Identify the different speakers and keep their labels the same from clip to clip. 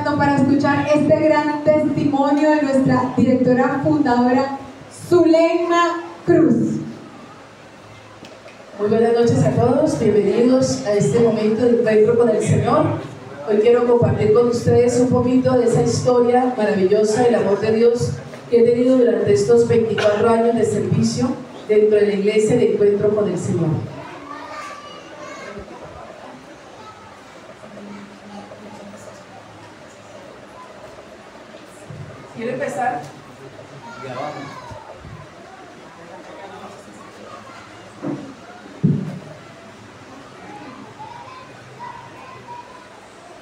Speaker 1: preparando para escuchar este gran testimonio de nuestra directora fundadora, Zuleima Cruz.
Speaker 2: Muy buenas noches a todos, bienvenidos a este momento de encuentro con el Señor. Hoy quiero compartir con ustedes un poquito de esa historia maravillosa del amor de Dios que he tenido durante estos 24 años de servicio dentro de la iglesia de encuentro con el Señor. ¿Quiere empezar?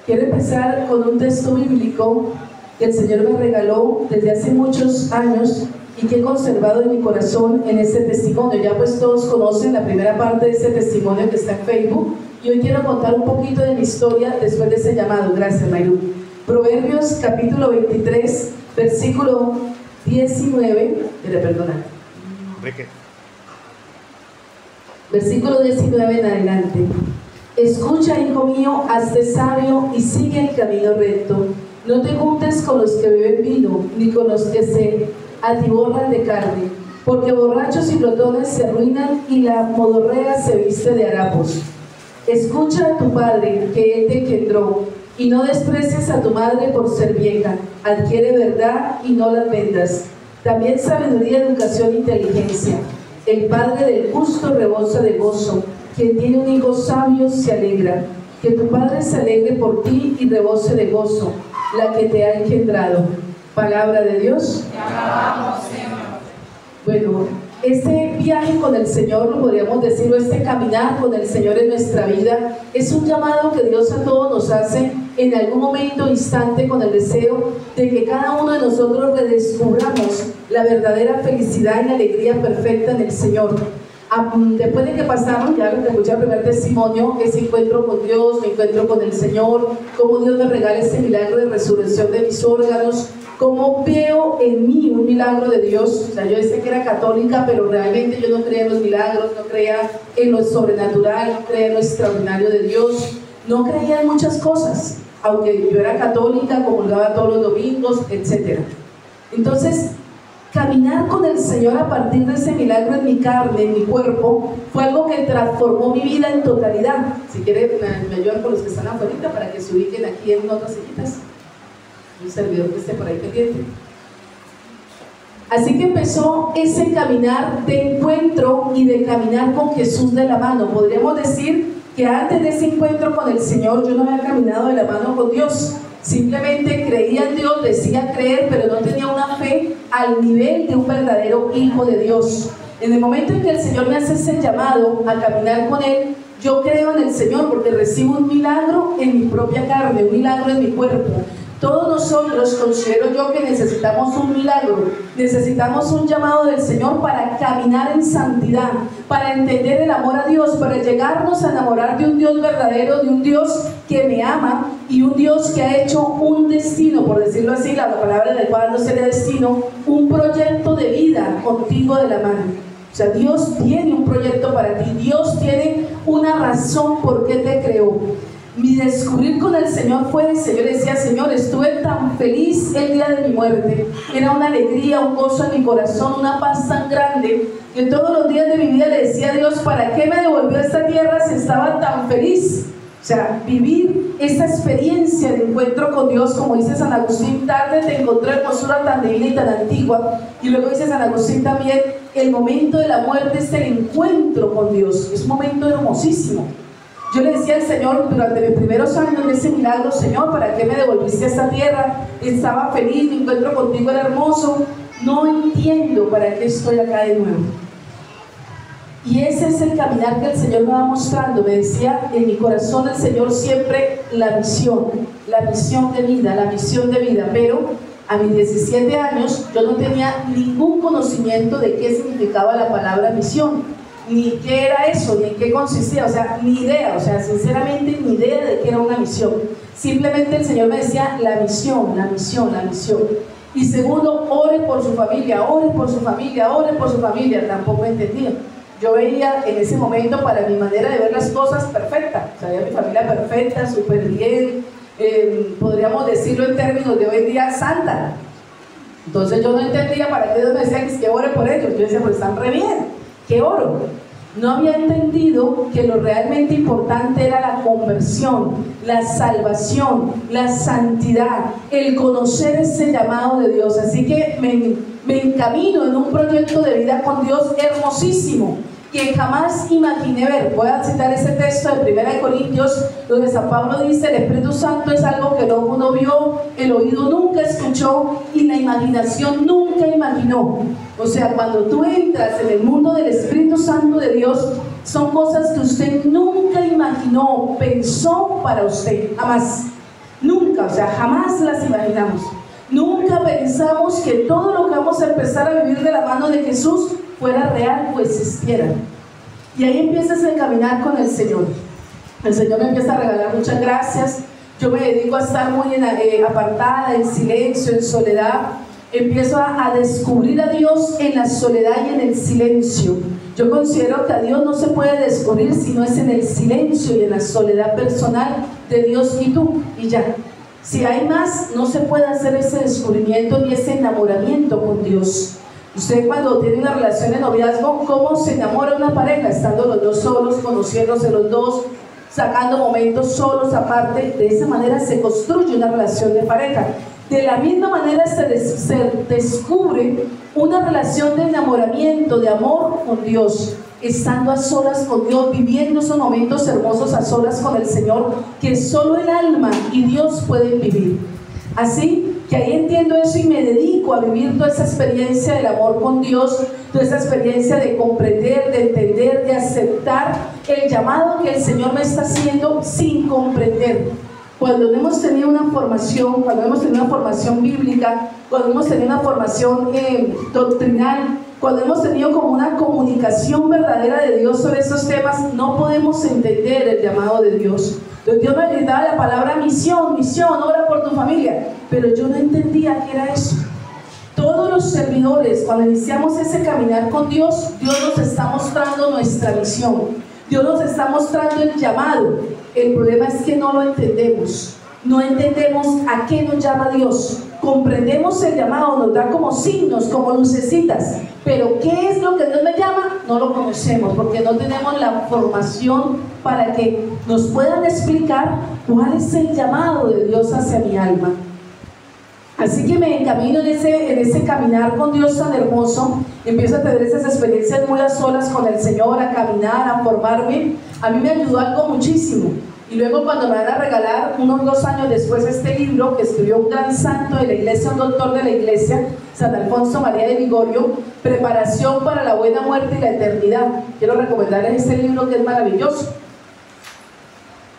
Speaker 2: Quiero empezar con un texto bíblico que el Señor me regaló desde hace muchos años y que he conservado en mi corazón en este testimonio. Ya pues todos conocen la primera parte de este testimonio que está en Facebook, y hoy quiero contar un poquito de mi historia después de ese llamado. Gracias, Mayru. Proverbios capítulo 23, versículo 19, versículo 19 en adelante. Escucha, hijo mío, hazte sabio y sigue el camino recto. No te juntes con los que beben vino, ni con los que se atiborran de carne, porque borrachos y glotones se arruinan y la modorrea se viste de harapos. Escucha a tu padre, que él te engendró, y no desprecies a tu madre por ser vieja. Adquiere verdad y no las vendas. También sabiduría, educación e inteligencia. El padre del justo rebosa de gozo. Quien tiene un hijo sabio se alegra. Que tu padre se alegre por ti y rebose de gozo, la que te ha engendrado. Palabra de Dios. Te alabamos, Señor. Bueno, este viaje con el Señor, lo podríamos decir, o este caminar con el Señor en nuestra vida, es un llamado que Dios a todos nos hace en algún momento, instante, con el deseo de que cada uno de nosotros redescubramos la verdadera felicidad y la alegría perfecta en el Señor. Después de que pasamos, ya lo que escuché el primer testimonio, ese encuentro con Dios, mi encuentro con el Señor, cómo Dios me regala ese milagro de resurrección de mis órganos, cómo veo en mí un milagro de Dios. O sea, yo decía que era católica, pero realmente yo no creía en los milagros, no creía en lo sobrenatural, no creía en lo extraordinario de Dios, no creía en muchas cosas, aunque yo era católica, comulgaba todos los domingos, etc. Entonces, caminar con el Señor a partir de ese milagro en mi carne, en mi cuerpo, fue algo que transformó mi vida en totalidad. Si quieren, me ayudan con los que están afuera para que se ubiquen aquí en otras sillitas. Un servidor que esté por ahí pendiente. Así que empezó ese caminar de encuentro y de caminar con Jesús de la mano. Podríamos decir que antes de ese encuentro con el Señor, yo no había caminado de la mano con Dios. Simplemente creía en Dios, decía creer, pero no tenía una fe al nivel de un verdadero hijo de Dios. En el momento en que el Señor me hace ese llamado a caminar con Él, yo creo en el Señor porque recibo un milagro en mi propia carne, un milagro en mi cuerpo. Todos nosotros, considero yo, que necesitamos un milagro, necesitamos un llamado del Señor para caminar en santidad, para entender el amor a Dios, para llegarnos a enamorar de un Dios verdadero, de un Dios que me ama y un Dios que ha hecho un destino, por decirlo así, la palabra del cual no sería destino, un proyecto de vida contigo de la mano. O sea, Dios tiene un proyecto para ti, Dios tiene una razón por qué te creó. Mi descubrir con el Señor fue ese. Yo le decía, Señor, estuve tan feliz el día de mi muerte. Era una alegría, un gozo en mi corazón, una paz tan grande, que todos los días de mi vida le decía a Dios, ¿para qué me devolvió a esta tierra si estaba tan feliz? O sea, vivir esa experiencia de encuentro con Dios, como dice San Agustín, tarde te encontré hermosura tan divina y tan antigua. Y luego dice San Agustín también, el momento de la muerte es el encuentro con Dios. Es un momento hermosísimo. Yo le decía al Señor durante mis primeros años de ese milagro, Señor, ¿para qué me devolviste a esta tierra? Estaba feliz, mi encuentro contigo era hermoso. No entiendo para qué estoy acá de nuevo. Y ese es el caminar que el Señor me va mostrando. Me decía en mi corazón el Señor siempre la misión de vida, la misión de vida. Pero a mis 17 años yo no tenía ningún conocimiento de qué significaba la palabra misión, ni qué era eso, ni en qué consistía, o sea, ni idea, o sea, sinceramente ni idea de qué era una misión. Simplemente el Señor me decía la misión, la misión, la misión. Y segundo, ore por su familia, ore por su familia, ore por su familia. Tampoco entendía. Yo veía en ese momento, para mi manera de ver las cosas, perfecta. O sea, veía mi familia perfecta, súper bien, podríamos decirlo en términos de hoy en día, santa. Entonces yo no entendía para qué Dios me decía que ore por ellos. Yo decía, pues están re bien, ¿qué oro? No había entendido que lo realmente importante era la conversión, la salvación, la santidad, el conocer ese llamado de Dios. Así que me encamino en un proyecto de vida con Dios hermosísimo, que jamás imaginé ver. Voy a citar ese texto de 1 Corintios, donde San Pablo dice: el Espíritu Santo es algo que el ojo no vio, el oído nunca escuchó y la imaginación nunca imaginó. O sea, cuando tú entras en el mundo del Espíritu Santo de Dios, son cosas que usted nunca imaginó, pensó para usted, jamás, nunca, o sea, jamás las imaginamos. Nunca pensamos que todo lo que vamos a empezar a vivir de la mano de Jesús fuera real o existiera. Y ahí empiezas a caminar con el Señor. El Señor me empieza a regalar muchas gracias. Yo me dedico a estar muy apartada, en silencio, en soledad. Empiezo a descubrir a Dios en la soledad y en el silencio. Yo considero que a Dios no se puede descubrir si no es en el silencio y en la soledad personal de Dios y tú, y ya. Si hay más, no se puede hacer ese descubrimiento ni ese enamoramiento con Dios. Usted, cuando tiene una relación de noviazgo, ¿cómo se enamora una pareja? Estando los dos solos, conociéndose los dos, sacando momentos solos aparte. De esa manera se construye una relación de pareja. De la misma manera se descubre una relación de enamoramiento, de amor con Dios, estando a solas con Dios, viviendo esos momentos hermosos a solas con el Señor, que solo el alma y Dios pueden vivir. Así que ahí entiendo eso y me dedico a vivir toda esa experiencia del amor con Dios, toda esa experiencia de comprender, de entender, de aceptar el llamado que el Señor me está haciendo sin comprender. Cuando hemos tenido una formación, cuando hemos tenido una formación bíblica, cuando hemos tenido una formación doctrinal, cuando hemos tenido como una comunicación verdadera de Dios sobre esos temas, no podemos entender el llamado de Dios. Entonces Dios me gritaba la palabra misión, misión, ora por tu familia, pero yo no entendía qué era eso. Todos los servidores, cuando iniciamos ese caminar con Dios, Dios nos está mostrando nuestra misión, Dios nos está mostrando el llamado. El problema es que no lo entendemos, no entendemos a qué nos llama Dios. Comprendemos el llamado, nos da como signos, como lucecitas, pero ¿qué es lo que Dios me llama? No lo conocemos, porque no tenemos la formación para que nos puedan explicar cuál es el llamado de Dios hacia mi alma. Así que me encamino en ese caminar con Dios tan hermoso. Empiezo a tener esas experiencias muy a solas con el Señor, a caminar, a formarme. A mí me ayudó algo muchísimo. Y luego, cuando me van a regalar, unos 2 años después, este libro que escribió un gran santo de la iglesia, un doctor de la iglesia, San Alfonso María de Ligorio, Preparación para la buena muerte y la eternidad. Quiero recomendarles este libro, que es maravilloso.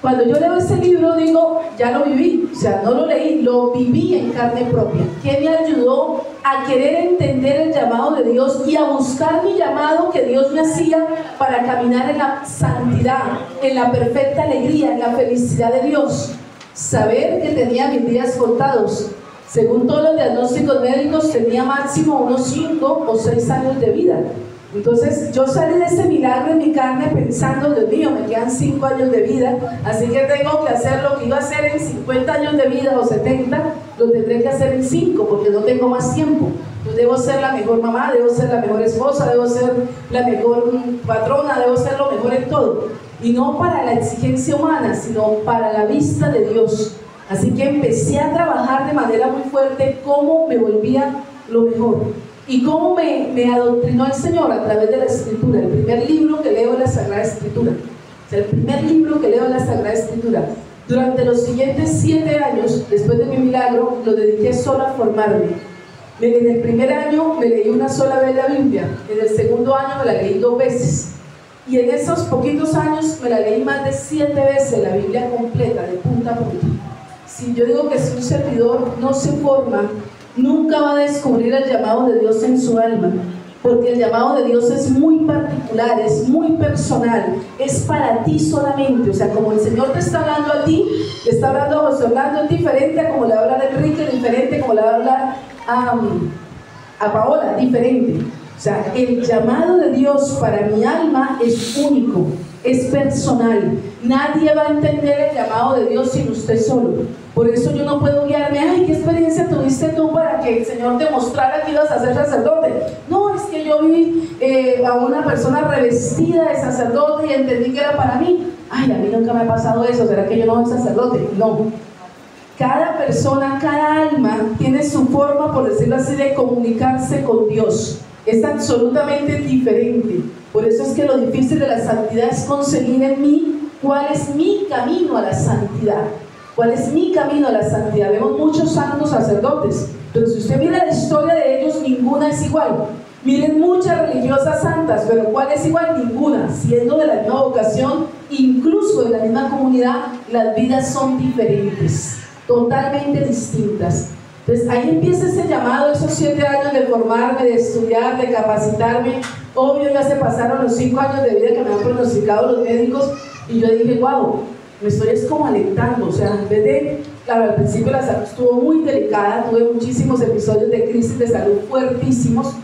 Speaker 2: Cuando yo leo ese libro, digo, ya lo viví, o sea, no lo leí, lo viví en carne propia, que me ayudó a querer entender el llamado de Dios y a buscar mi llamado que Dios me hacía para caminar en la santidad, en la perfecta alegría, en la felicidad de Dios. Saber que tenía mis días contados. Según todos los diagnósticos médicos, tenía máximo unos 5 o 6 años de vida. Entonces yo salí de ese milagro en mi carne pensando, Dios mío, me quedan 5 años de vida, así que tengo que hacer lo que iba a hacer en 50 años de vida o 70, lo tendré que hacer en 5, porque no tengo más tiempo. Yo debo ser la mejor mamá, debo ser la mejor esposa, debo ser la mejor patrona, debo ser lo mejor en todo. Y no para la exigencia humana, sino para la vista de Dios. Así que empecé a trabajar de manera muy fuerte cómo me volvía lo mejor. Y cómo me adoctrinó el Señor a través de la Escritura. El primer libro que leo es la Sagrada Escritura. O sea, el primer libro que leo es la Sagrada Escritura. Durante los siguientes 7 años, después de mi milagro, lo dediqué solo a formarme. En el primer año me leí una sola vez la Biblia. En el segundo año me la leí 2 veces. Y en esos poquitos años me la leí más de 7 veces la Biblia completa, de punta a punta. Si yo digo que si un servidor no se forma, nunca va a descubrir el llamado de Dios en su alma, porque el llamado de Dios es muy particular, es muy personal, es para ti solamente. O sea, como el Señor te está hablando a ti, le está hablando a José Orlando, es diferente a como le va a hablar a Enrique, diferente como le va a hablar a Paola, diferente. O sea, el llamado de Dios para mi alma es único. es personal. Nadie va a entender el llamado de Dios sin usted solo. Por eso yo no puedo guiarme, ay, ¿qué experiencia tuviste tú para que el Señor te mostrara que ibas a ser sacerdote? No, es que yo vi a una persona revestida de sacerdote y entendí que era para mí. Ay, a mí nunca me ha pasado eso, ¿será que yo no soy sacerdote? No. Cada persona, cada alma tiene su forma, por decirlo así, de comunicarse con Dios. Es absolutamente diferente. Por eso es que lo difícil de la santidad es conseguir en mí cuál es mi camino a la santidad. ¿Cuál es mi camino a la santidad? Vemos muchos santos sacerdotes, pero si usted mira la historia de ellos, ninguna es igual. Miren muchas religiosas santas, pero ¿cuál es igual? Ninguna. Siendo de la misma vocación, incluso de la misma comunidad, las vidas son diferentes, totalmente distintas. Entonces ahí empieza ese llamado, esos 7 años de formarme, de estudiar, de capacitarme. Obvio, ya se pasaron los 5 años de vida que me han pronosticado los médicos y yo dije, wow, me estoy como alentando. O sea, en vez de, claro, al principio la salud estuvo muy delicada, tuve muchísimos episodios de crisis de salud fuertísimos.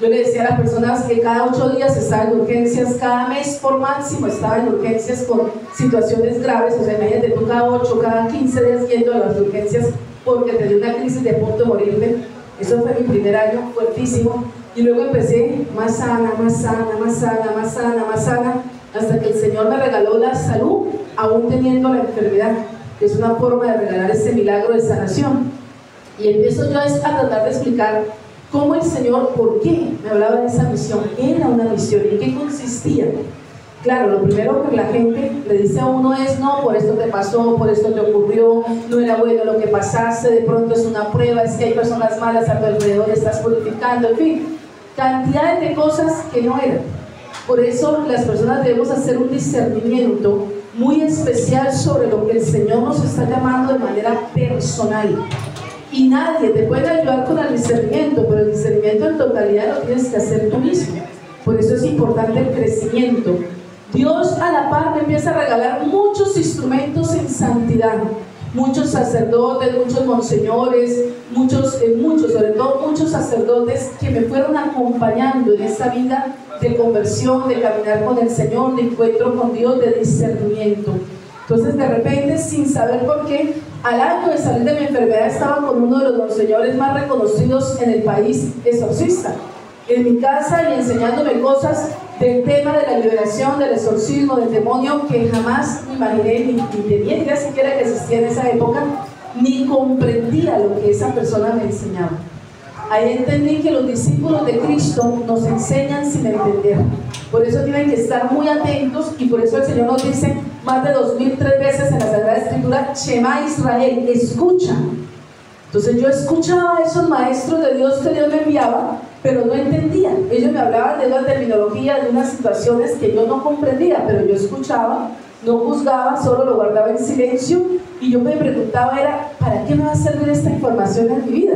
Speaker 2: Yo le decía a las personas que cada 8 días estaba en urgencias, cada mes por máximo estaba en urgencias con situaciones graves. O sea, imagínate tú cada 8, cada 15 días yendo a las urgencias porque te dio una crisis de punto de morirme. Eso fue mi primer año, fuertísimo. Y luego empecé más sana, más sana, más sana, más sana, más sana, hasta que el Señor me regaló la salud, aún teniendo la enfermedad, que es una forma de regalar ese milagro de sanación. Y empiezo yo a tratar de explicar cómo el Señor, por qué me hablaba de esa misión. Era una misión, ¿en qué consistía? Claro, lo primero que la gente le dice a uno es, no, por esto te pasó, por esto te ocurrió, no era bueno lo que pasaste, de pronto es una prueba, es que hay personas malas a tu alrededor, estás purificando, en fin, cantidades de cosas que no eran. Por eso las personas debemos hacer un discernimiento muy especial sobre lo que el Señor nos está llamando de manera personal. Y nadie te puede ayudar con el discernimiento, pero el discernimiento en totalidad lo tienes que hacer tú mismo. Por eso es importante el crecimiento. Dios a la par me empieza a regalar muchos instrumentos en santidad, muchos sacerdotes, muchos monseñores, muchos, sobre todo muchos sacerdotes que me fueron acompañando en esta vida de conversión, de caminar con el Señor, de encuentro con Dios, de discernimiento. Entonces de repente, sin saber por qué, al año de salir de mi enfermedad estaba con uno de los monseñores más reconocidos en el país, exorcista, en mi casa y enseñándome cosas del tema de la liberación, del exorcismo, del demonio, que jamás me imaginé ni tenía idea siquiera que existía en esa época, ni comprendía lo que esa persona me enseñaba. Ahí entendí que los discípulos de Cristo nos enseñan sin entender. Por eso tienen que estar muy atentos, y por eso el Señor nos dice más de 2003 veces en la Sagrada Escritura, Shema Israel, escucha. Entonces yo escuchaba a esos maestros de Dios que Dios me enviaba, pero no entendía. Ellos me hablaban de una terminología, de unas situaciones que yo no comprendía, pero yo escuchaba, no juzgaba, solo lo guardaba en silencio, y yo me preguntaba era, ¿para qué me va a servir esta información en mi vida?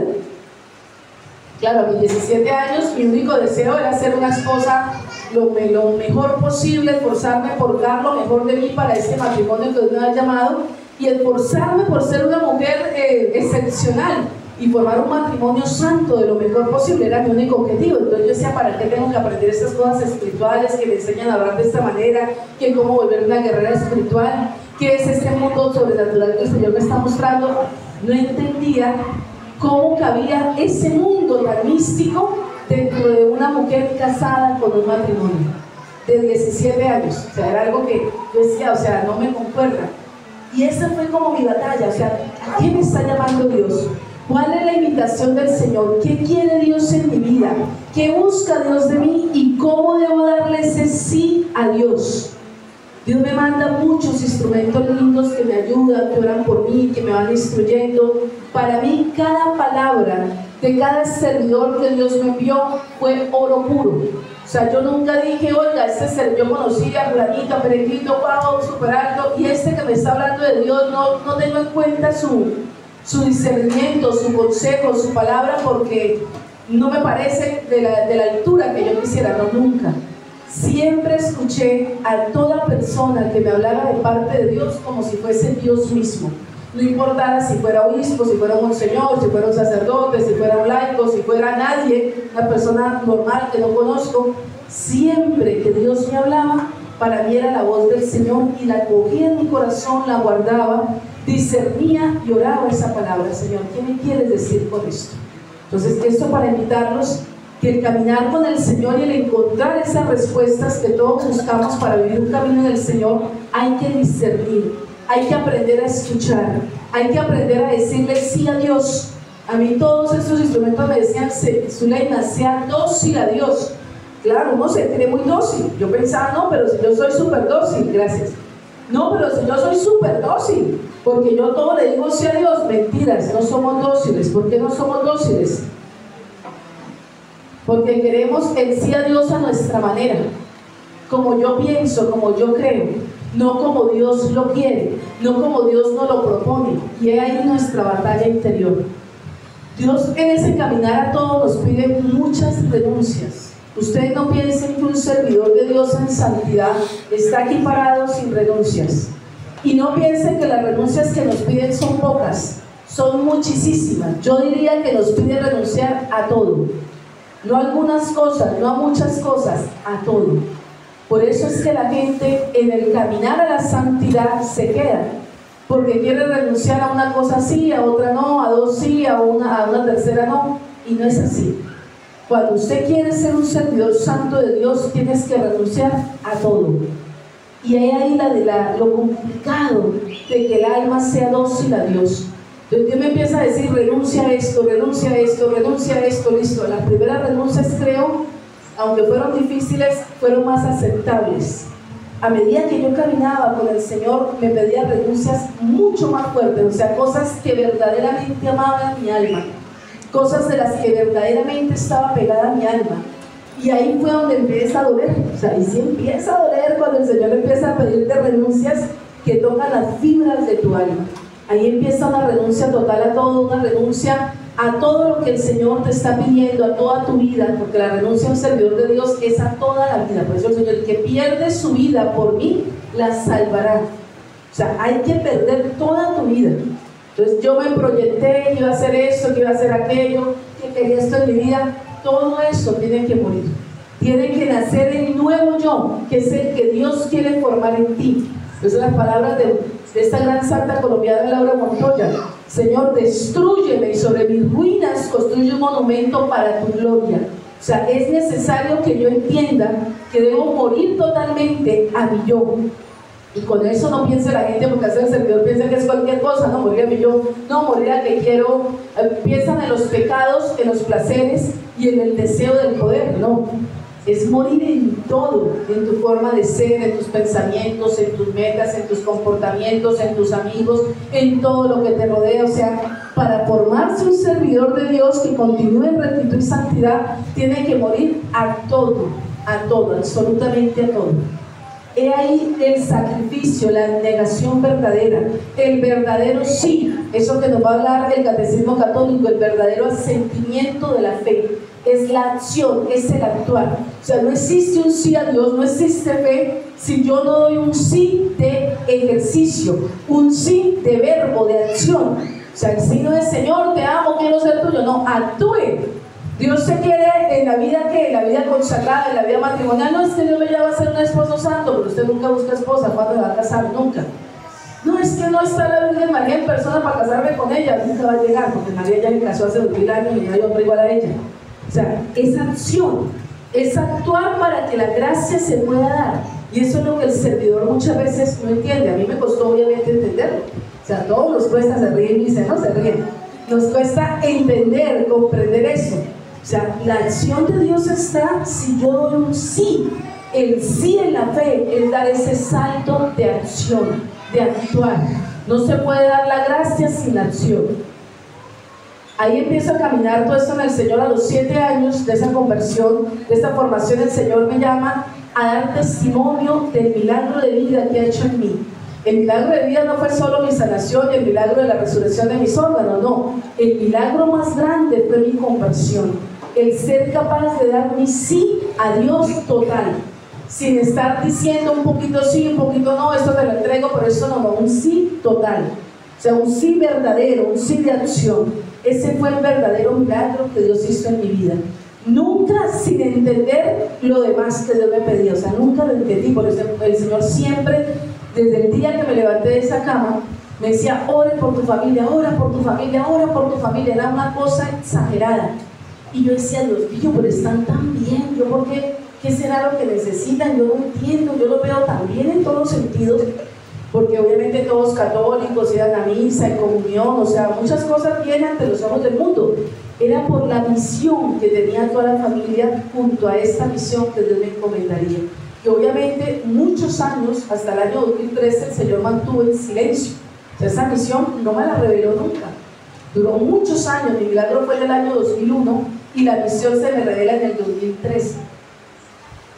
Speaker 2: Claro, a mis 17 años mi único deseo era ser una esposa lo mejor posible, esforzarme por dar lo mejor de mí para este matrimonio que Dios me ha llamado, y esforzarme por ser una mujer excepcional y formar un matrimonio santo de lo mejor posible. Era mi único objetivo. Entonces yo decía, ¿para qué tengo que aprender estas cosas espirituales que me enseñan a hablar de esta manera? ¿Que cómo volver una guerrera espiritual? ¿Qué es este mundo sobrenatural que el Señor me está mostrando? No entendía cómo cabía ese mundo tan místico dentro de una mujer casada con un matrimonio de 17 años. O sea, era algo que yo decía, o sea, no me concuerda. Y esa fue como mi batalla. O sea, ¿a qué me está llamando Dios? ¿Cuál es la invitación del Señor? ¿Qué quiere Dios en mi vida? ¿Qué busca Dios de mí? ¿Y cómo debo darle ese sí a Dios? Dios me manda muchos instrumentos lindos que me ayudan, que oran por mí, que me van instruyendo. Para mí, cada palabra de cada servidor que Dios me envió fue oro puro. O sea, yo nunca dije, oiga, yo conocí a fulanito, a peregrino, wow, super alto, y que me está hablando de Dios, no tengo en cuenta su discernimiento, su consejo, su palabra, porque no me parece de la altura que yo quisiera, no, nunca. Siempre escuché a toda persona que me hablara de parte de Dios como si fuese Dios mismo. No importara si fuera obispo, si fuera un monseñor, si fuera un sacerdote, si fuera un laico, si fuera nadie, una persona normal que no conozco. Siempre que Dios me hablaba, para mí era la voz del Señor y la cogía en mi corazón, la guardaba, discernía y oraba esa palabra. Señor, ¿qué me quieres decir con esto? Entonces, esto para invitarlos que el caminar con el Señor y el encontrar esas respuestas que todos buscamos para vivir un camino en el Señor, hay que discernir, hay que aprender a escuchar, hay que aprender a decirle sí a Dios. A mí todos estos instrumentos me decían, Zuleima, sea dócil a Dios. Claro, uno se cree muy dócil. Yo pensaba, no, pero si yo soy súper dócil, gracias. No, pero si yo soy súper dócil, porque yo todo le digo sí a Dios. Mentiras, no somos dóciles. ¿Por qué no somos dóciles? Porque queremos el sí a Dios a nuestra manera, como yo pienso, como yo creo, no como Dios lo quiere, no como Dios nos lo propone. Y es ahí nuestra batalla interior. Dios en ese caminar a todos nos pide muchas renuncias. Ustedes no piensen que un servidor de Dios en santidad está aquí parado sin renuncias. Y no piensen que las renuncias que nos piden son pocas, son muchísimas. Yo diría que nos pide renunciar a todo. No a algunas cosas, no a muchas cosas, a todo. Por eso es que la gente en el caminar a la santidad se queda, porque quiere renunciar a una cosa sí, a otra no, a dos sí, a una tercera no, y no es así. Cuando usted quiere ser un servidor santo de Dios, tienes que renunciar a todo. Y ahí lo complicado de que el alma sea dócil a Dios. Entonces Dios me empieza a decir, renuncia a esto, renuncia a esto, renuncia a esto, listo. Las primeras renuncias, creo, aunque fueron difíciles, fueron más aceptables. A medida que yo caminaba con el Señor, me pedía renuncias mucho más fuertes, o sea, cosas que verdaderamente amaban mi alma, cosas de las que verdaderamente estaba pegada a mi alma. Y ahí fue donde empieza a doler, o sea, y sí empieza a doler cuando el Señor empieza a pedirte renuncias que tocan las fibras de tu alma. Ahí empieza una renuncia total a todo, una renuncia a todo lo que el Señor te está pidiendo, a toda tu vida, porque la renuncia a un servidor de Dios es a toda la vida. Por eso el Señor, el que pierde su vida por mí, la salvará. O sea, hay que perder toda tu vida. Entonces yo me proyecté, que iba a hacer esto, que iba a hacer aquello, que quería esto en mi vida. Todo eso tiene que morir. Tiene que nacer el nuevo yo, que es el que Dios quiere formar en ti. Esas son las palabras de esta gran santa colombiana Laura Montoya. Señor, destrúyeme y sobre mis ruinas construye un monumento para tu gloria. O sea, es necesario que yo entienda que debo morir totalmente a mi yo. Y con eso no piense la gente, porque hace el servidor piensa que es cualquier cosa, no, morir a mi yo, no, morir a que quiero. Piensan en los pecados, en los placeres y en el deseo del poder, no. Es morir en todo, en tu forma de ser, en tus pensamientos, en tus metas, en tus comportamientos, en tus amigos, en todo lo que te rodea. O sea, para formarse un servidor de Dios que continúe en rectitud y santidad, tiene que morir a todo, absolutamente a todo. He ahí el sacrificio, la negación verdadera, el verdadero sí, eso que nos va a hablar el catecismo católico, el verdadero asentimiento de la fe. Es la acción, es el actuar. O sea, no existe un sí a Dios, no existe fe si yo no doy un sí de ejercicio, un sí de verbo, de acción. O sea, el sí no es Señor, te amo, quiero ser tuyo. No, actúe. Dios te quiere en la vida que, en la vida consagrada, en la vida matrimonial. No es que Dios me llama a ser un esposo santo, pero usted nunca busca esposa. ¿Cuándo me va a casar? Nunca. No, es que no está la Virgen María en persona para casarme con ella. Nunca va a llegar, porque María ya me casó hace 2000 años y no hay hombre igual a ella. O sea, es acción, es actuar para que la gracia se pueda dar. Y eso es lo que el servidor muchas veces no entiende. A mí me costó obviamente entenderlo. O sea, a todos nos cuesta, se ríen y dicen, no se ríen. Nos cuesta entender, comprender eso. O sea, la acción de Dios está si yo doy un sí. El sí en la fe es dar ese salto de acción, de actuar. No se puede dar la gracia sin acción. Ahí empiezo a caminar todo esto en el Señor a los 7 años de esa conversión, de esta formación. El Señor me llama a dar testimonio del milagro de vida que ha hecho en mí. El milagro de vida no fue solo mi sanación y el milagro de la resurrección de mis órganos, no. El milagro más grande fue mi conversión. El ser capaz de dar mi sí a Dios total, sin estar diciendo un poquito sí, un poquito no, esto te lo entrego, pero esto no, un sí total. O sea, un sí verdadero, un sí de acción. Ese fue el verdadero milagro que Dios hizo en mi vida. nunca sin entender lo demás que Dios me pedía, o sea, nunca lo entendí. Por eso el Señor siempre, desde el día que me levanté de esa cama, me decía, ore por tu familia, ora por tu familia, ora por tu familia. Era una cosa exagerada. Y yo decía, Dios mío, pero están tan bien, yo por qué, ¿qué será lo que necesitan? Yo no entiendo, yo lo veo tan bien en todos los sentidos, porque obviamente todos católicos iban a misa, en comunión, o sea, muchas cosas bien ante los ojos del mundo. Era por la misión que tenía toda la familia junto a esta misión que Dios me encomendaría. Y obviamente muchos años, hasta el año 2013, el Señor mantuvo en silencio. O sea, esa misión no me la reveló nunca. Duró muchos años, mi milagro fue en el año 2001 y la misión se me revela en el 2013.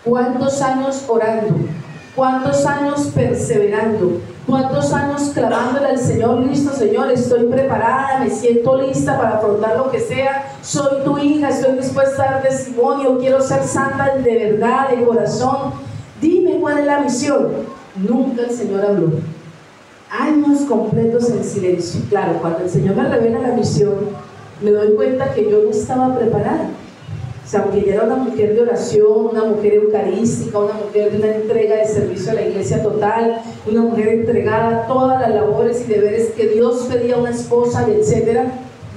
Speaker 2: ¿Cuántos años orando? ¿Cuántos años perseverando? ¿Cuántos años clamándole al Señor? Listo, Señor, estoy preparada, me siento lista para afrontar lo que sea, soy tu hija, estoy dispuesta a dar testimonio, quiero ser santa de verdad, de corazón, dime cuál es la misión. Nunca el Señor habló. Años completos en silencio. Claro, cuando el Señor me revela la misión, me doy cuenta que yo no estaba preparada. O sea, aunque ella era una mujer de oración, una mujer eucarística, una mujer de una entrega de servicio a la iglesia total, una mujer entregada a todas las labores y deberes que Dios pedía a una esposa, y etcétera,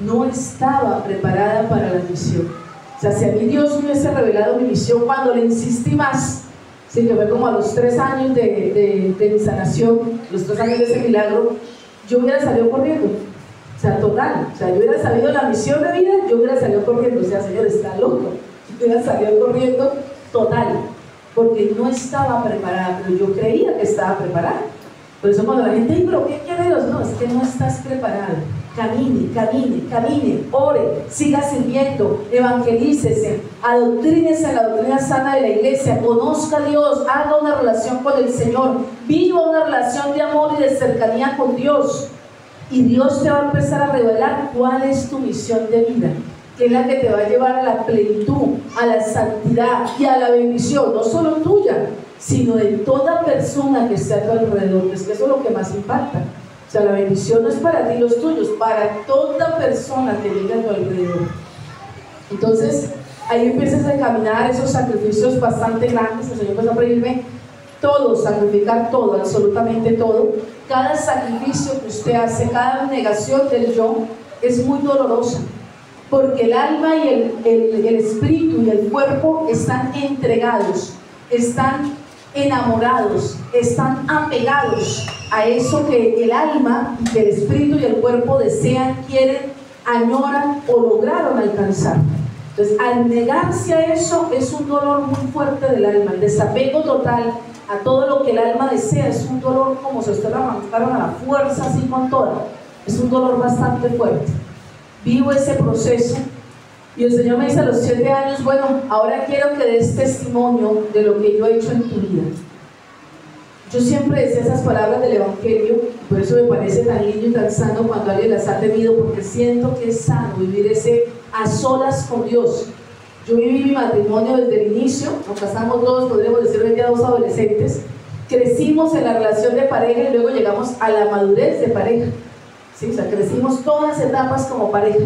Speaker 2: no estaba preparada para la misión. O sea, si a mí Dios me hubiese revelado mi misión cuando le insistí más, sí, que fue como a los 3 años de mi sanación, los 3 años de ese milagro, yo hubiera salido corriendo. O sea, total, o sea, yo hubiera sabido la misión de vida, yo hubiera salido corriendo. O sea, Señor, está loco. Yo hubiera salido corriendo total, porque no estaba preparada, pero yo creía que estaba preparada. Por eso cuando la gente dice, ¿pero qué quiere Dios? No, es que no estás preparado. Camine, camine, camine, ore, siga sirviendo, evangelícese, adoctrínese en la doctrina sana de la iglesia, conozca a Dios, haga una relación con el Señor, viva una relación de amor y de cercanía con Dios. Y Dios te va a empezar a revelar cuál es tu misión de vida, que es la que te va a llevar a la plenitud, a la santidad y a la bendición, no solo tuya, sino de toda persona que esté a tu alrededor. Es que eso es lo que más impacta. O sea, la bendición no es para ti y los tuyos, para toda persona que vive a tu alrededor. Entonces, ahí empiezas a caminar esos sacrificios bastante grandes. El Señor empezó a pedirme todo, sacrificar todo, absolutamente todo. Cada sacrificio que usted hace, cada negación del yo, es muy dolorosa, porque el alma y el espíritu y el cuerpo están entregados, están enamorados, están apegados a eso que el alma, que el espíritu y el cuerpo desean, quieren, añoran o lograron alcanzar. Entonces, al negarse a eso, es un dolor muy fuerte del alma. El desapego total a todo lo que el alma desea es un dolor como si usted lo arrancaron a la fuerza, así con toda. Es un dolor bastante fuerte. Vivo ese proceso y el Señor me dice a los 7 años, bueno, ahora quiero que des testimonio de lo que yo he hecho en tu vida. Yo siempre decía esas palabras del Evangelio, por eso me parece tan lindo y tan sano cuando alguien las ha tenido, porque siento que es sano vivir ese a solas con Dios. Yo viví mi matrimonio desde el inicio, nos casamos todos, podríamos decir hoy día 2 adolescentes, crecimos en la relación de pareja y luego llegamos a la madurez de pareja. ¿Sí? O sea, crecimos todas las etapas como pareja.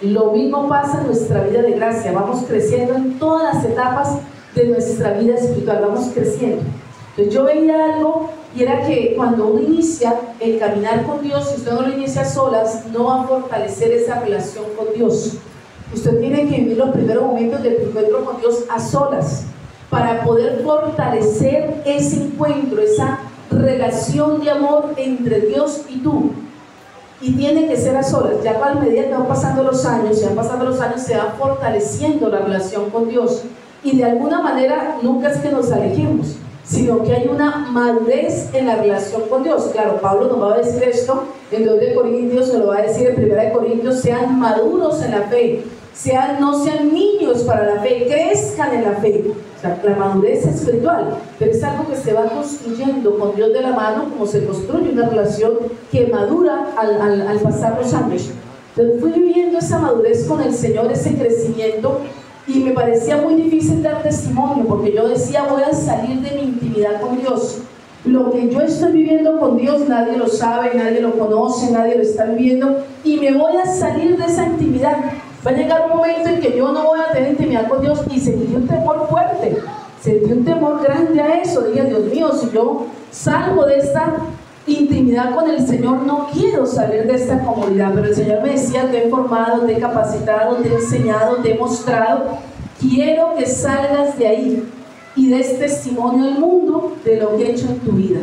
Speaker 2: Lo mismo pasa en nuestra vida de gracia, vamos creciendo en todas las etapas de nuestra vida espiritual, vamos creciendo. Entonces yo veía algo y era que cuando uno inicia el caminar con Dios, si usted no lo inicia solas, no va a fortalecer esa relación con Dios. Usted tiene que vivir los primeros momentos del encuentro con Dios a solas para poder fortalecer ese encuentro, esa relación de amor entre Dios y tú. Y tiene que ser a solas. Ya a medida que van pasando los años, se va fortaleciendo la relación con Dios. Y de alguna manera nunca es que nos alejemos, sino que hay una madurez en la relación con Dios. Claro, Pablo nos va a decir esto en 2 de Corintios, se lo va a decir en 1 de Corintios, sean maduros en la fe, no sean niños para la fe, crezcan en la fe. O sea, la madurez es espiritual, pero es algo que se va construyendo con Dios de la mano, como se construye una relación que madura al pasar los años. Entonces fui viviendo esa madurez con el Señor, ese crecimiento, y me parecía muy difícil dar testimonio, porque yo decía, voy a salir de mi intimidad con Dios. Lo que yo estoy viviendo con Dios, nadie lo sabe, nadie lo conoce, nadie lo está viviendo, y me voy a salir de esa intimidad. Va a llegar un momento en que yo no voy a tener intimidad con Dios, y sentí un temor fuerte, sentí un temor grande a eso. Dije, Dios mío, si yo salgo de esta intimidad con el Señor, no quiero salir de esta comodidad. Pero el Señor me decía, te he formado, te he capacitado, te he enseñado, te he mostrado, quiero que salgas de ahí y des testimonio al mundo de lo que he hecho en tu vida.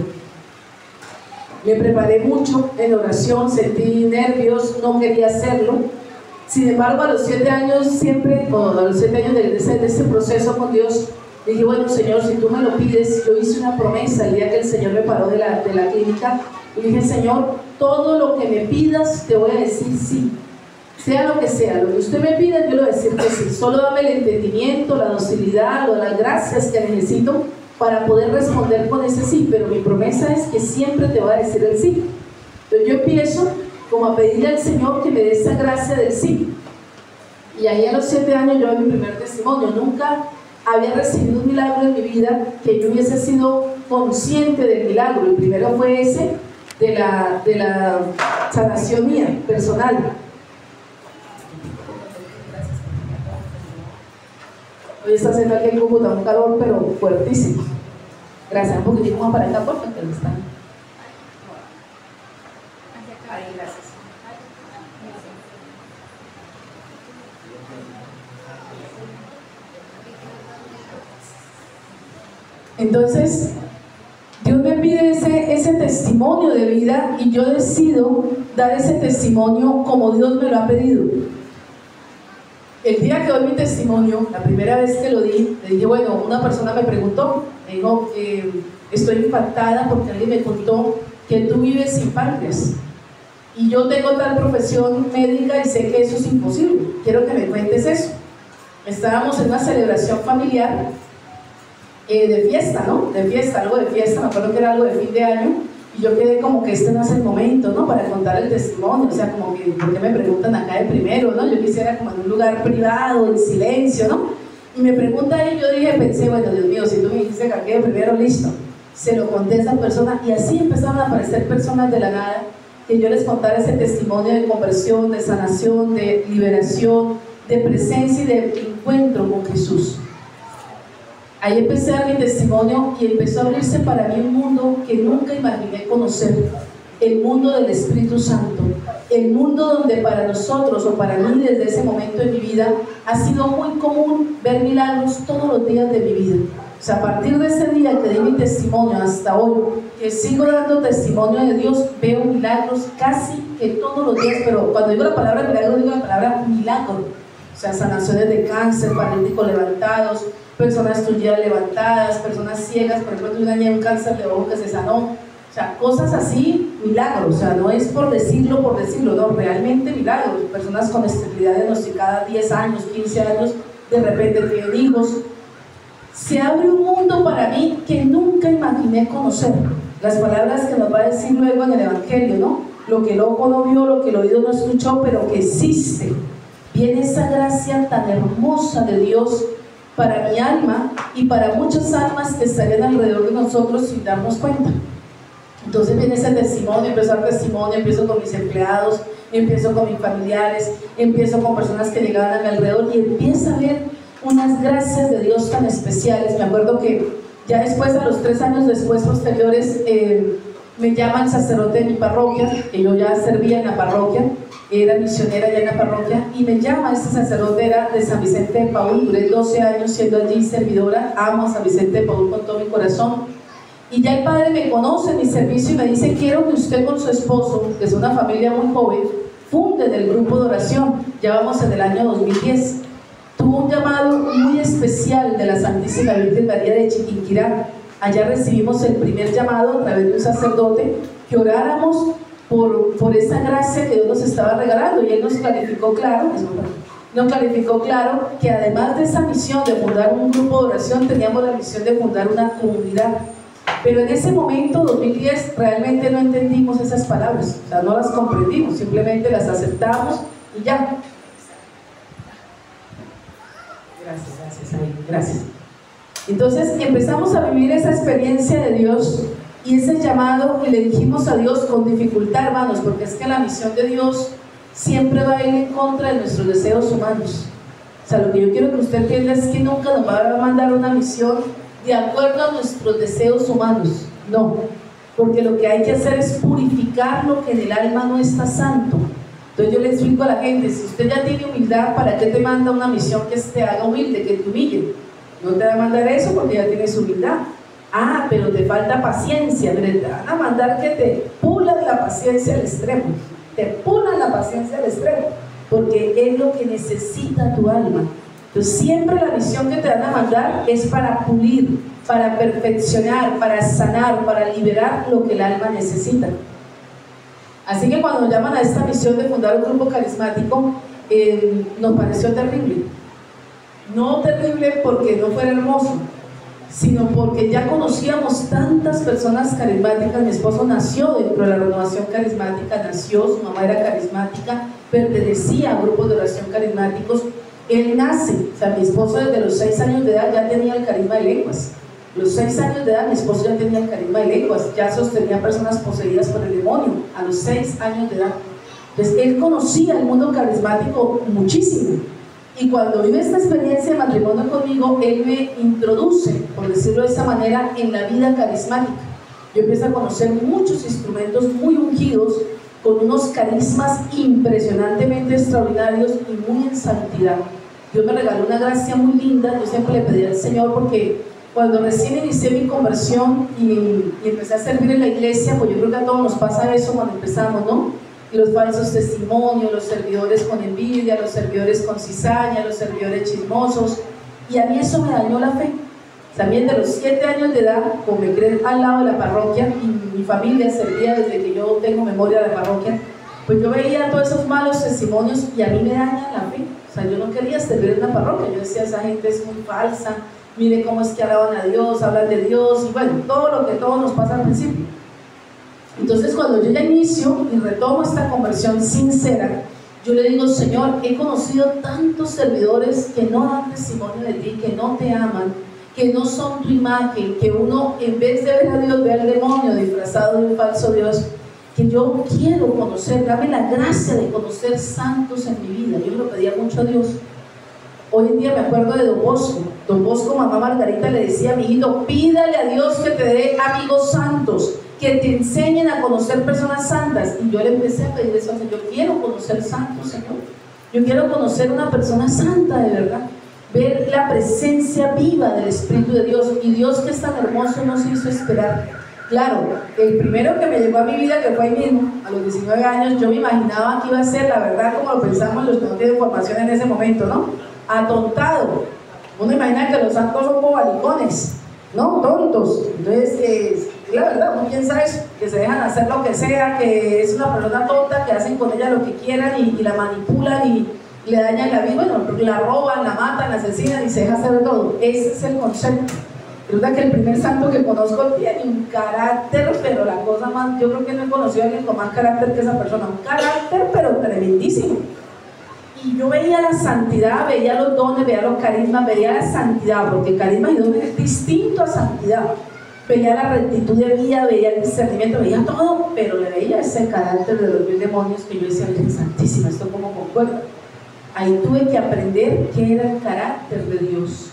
Speaker 2: Me preparé mucho en oración, sentí nervios, no quería hacerlo. Sin embargo, a los 7 años siempre, o a los 7 años de ese proceso con Dios, dije, bueno, Señor, si tú me lo pides, yo hice una promesa el día que el Señor me paró de la clínica, y dije, Señor, todo lo que me pidas, te voy a decir sí. Sea lo que usted me pida, yo le voy a decir que sí. Solo dame el entendimiento, la docilidad, las gracias que necesito para poder responder con ese sí, pero mi promesa es que siempre te voy a decir el sí. Entonces yo empiezo como a pedirle al Señor que me dé esa gracia del sí. Y ahí a los 7 años yo doy mi primer testimonio. Nunca había recibido un milagro en mi vida que yo hubiese sido consciente del milagro. El primero fue ese de la sanación mía, personal. Hoy está haciendo aquí en Cúcuta un calor, pero fuertísimo. Gracias, un poquitito más para acá, porque te lo están. Ahí, gracias. Entonces, Dios me pide ese testimonio de vida, y yo decido dar ese testimonio como Dios me lo ha pedido. El día que doy mi testimonio, la primera vez que lo di, le dije, bueno, una persona me preguntó, me dijo, estoy impactada porque alguien me contó que tú vives sin páncreas, y yo tengo tal profesión médica y sé que eso es imposible, quiero que me cuentes eso. Estábamos en una celebración familiar, de fiesta, ¿no? De fiesta, algo de fiesta, me acuerdo que era algo de fin de año, y yo quedé como que este no es el momento, ¿no? Para contar el testimonio, o sea, como que, ¿por qué me preguntan acá de primero, no? Yo quisiera como en un lugar privado, en silencio, ¿no? Y me pregunta él, yo dije, pensé, bueno, Dios mío, si tú me dijiste que aquí de primero, listo. Se lo conté a esa persona, y así empezaron a aparecer personas de la nada, que yo les contara ese testimonio de conversión, de sanación, de liberación, de presencia y de encuentro con Jesús. Ahí empecé a dar mi testimonio, y empezó a abrirse para mí un mundo que nunca imaginé conocer, el mundo del Espíritu Santo, el mundo donde para nosotros, o para mí desde ese momento en mi vida, ha sido muy común ver milagros todos los días de mi vida. O sea, a partir de ese día que di mi testimonio hasta hoy, que sigo dando testimonio de Dios, veo milagros casi que todos los días. Pero cuando digo la palabra milagro, digo la palabra milagro. O sea, sanaciones de cáncer, paralíticos levantados, personas tullidas levantadas, personas ciegas, por ejemplo, una niña un cáncer de ojo que se sanó. O sea, cosas así, milagros. O sea, no es por decirlo, no, realmente milagros. Personas con esterilidad diagnosticada 10 años, 15 años, de repente tienen hijos. Se abre un mundo para mí que nunca imaginé conocer. Las palabras que nos va a decir luego en el Evangelio, ¿no? Lo que el ojo no vio, lo que el oído no escuchó, pero que existe. Viene esa gracia tan hermosa de Dios para mi alma y para muchas almas que estarían alrededor de nosotros sin darnos cuenta. Entonces viene ese testimonio, empiezo a dar testimonio, empiezo con mis empleados, empiezo con mis familiares, empiezo con personas que llegaban a mi alrededor, y empieza a ver unas gracias de Dios tan especiales. Me acuerdo que ya después, a los 3 años después posteriores, me llama el sacerdote de mi parroquia, que yo ya servía en la parroquia, era misionera ya en la parroquia, y me llama este sacerdote, era de San Vicente de Paúl, duré 12 años siendo allí servidora, amo a San Vicente de Paúl con todo mi corazón, y ya el padre me conoce en mi servicio y me dice, quiero que usted con su esposo, que es una familia muy joven, funden el grupo de oración. Ya vamos en el año 2010. Tuvo un llamado muy especial de la Santísima Virgen María de Chiquinquirá. Allá recibimos el primer llamado a través de un sacerdote, que oráramos por esa gracia que Dios nos estaba regalando, y él nos clarificó claro, que además de esa misión de fundar un grupo de oración, teníamos la misión de fundar una comunidad. Pero en ese momento, 2010, realmente no entendimos esas palabras, o sea, no las comprendimos, simplemente las aceptamos y ya. Gracias. Entonces empezamos a vivir esa experiencia de Dios y ese llamado, y le dijimos a Dios con dificultad, hermanos, porque es que la misión de Dios siempre va a ir en contra de nuestros deseos humanos. O sea, lo que yo quiero que usted entienda es que nunca nos va a mandar una misión de acuerdo a nuestros deseos humanos, no, porque lo que hay que hacer es purificar lo que en el alma no está santo. Entonces yo le explico a la gente, si usted ya tiene humildad, ¿para qué te manda una misión que te haga humilde, que te humille? No te va a mandar eso porque ya tienes humildad. Ah, pero te falta paciencia, pero te van a mandar que te pulan la paciencia al extremo, te pulan la paciencia al extremo, porque es lo que necesita tu alma. Entonces siempre la misión que te van a mandar es para pulir, para perfeccionar, para sanar, para liberar lo que el alma necesita. Así que cuando nos llaman a esta misión de fundar un grupo carismático, nos pareció terrible. No terrible porque no fuera hermoso, sino porque ya conocíamos tantas personas carismáticas. Mi esposo nació dentro de la renovación carismática, nació, su mamá era carismática, pertenecía a grupos de oración carismáticos. Él nace, o sea, mi esposo desde los 6 años de edad ya tenía el carisma de lenguas. Los 6 años de edad mi esposo ya tenía el carisma de lenguas, ya sostenía personas poseídas por el demonio a los 6 años de edad. Entonces él conocía el mundo carismático muchísimo, y cuando vive esta experiencia de matrimonio conmigo, él me introduce, por decirlo de esa manera, en la vida carismática. Yo empiezo a conocer muchos instrumentos muy ungidos, con unos carismas impresionantemente extraordinarios y muy en santidad. Dios me regaló una gracia muy linda. Yo siempre le pedí al Señor, porque cuando recién inicié mi conversión y empecé a servir en la iglesia, pues yo creo que a todos nos pasa eso cuando empezamos, ¿no? Y los falsos testimonios, los servidores con envidia, los servidores con cizaña, los servidores chismosos, y a mí eso me dañó la fe. También de los 7 años de edad, como me crié al lado de la parroquia y mi familia servía desde que yo tengo memoria de la parroquia, pues yo veía todos esos malos testimonios y a mí me dañan la fe. O sea, yo no quería servir en una parroquia. Yo decía, esa gente es muy falsa, mire cómo es que alaban a Dios, hablan de Dios, y bueno, todo lo que todos nos pasa al principio. Entonces cuando yo ya inicio y retomo esta conversión sincera, yo le digo, Señor, he conocido tantos servidores que no dan testimonio de ti, que no te aman, que no son tu imagen, que uno en vez de ver a Dios ve al demonio disfrazado de un falso Dios, que yo quiero conocer. Dame la gracia de conocer santos en mi vida. Yo lo pedía mucho a Dios. Hoy en día me acuerdo de Don Bosco. Don Bosco, mamá Margarita le decía a mi hijito, pídale a Dios que te dé amigos santos, que te enseñen a conocer personas santas. Y yo le empecé a pedir eso, yo quiero conocer santos, Señor. Yo quiero conocer una persona santa de verdad, ver la presencia viva del Espíritu de Dios. Y Dios, que es tan hermoso, nos hizo esperar. Claro, el primero que me llegó a mi vida, que fue ahí mismo, a los 19 años, yo me imaginaba que iba a ser, la verdad, como lo pensamos los que no tienen formación en ese momento, ¿no? Atontado. Uno imagina que los santos son bobalicones, ¿no? Tontos. Entonces, la verdad, uno piensa eso, que se dejan hacer lo que sea, que es una persona tonta, que hacen con ella lo que quieran y la manipulan y le dañan la vida, bueno, la roban, la matan, la asesinan y se deja hacer de todo. Ese es el concepto. Resulta que el primer santo que conozco tiene un carácter, pero la cosa más, yo creo que no he conocido a alguien con más carácter que esa persona, un carácter pero tremendísimo. Y yo veía la santidad, veía los dones, veía los carismas, veía la santidad, porque carisma y dones es distinto a santidad. Veía la rectitud de vida, veía el discernimiento, veía todo, pero le veía ese carácter de los 1000 demonios que yo decía, Virgen Santísima, esto como concuerda. Ahí tuve que aprender qué era el carácter de Dios.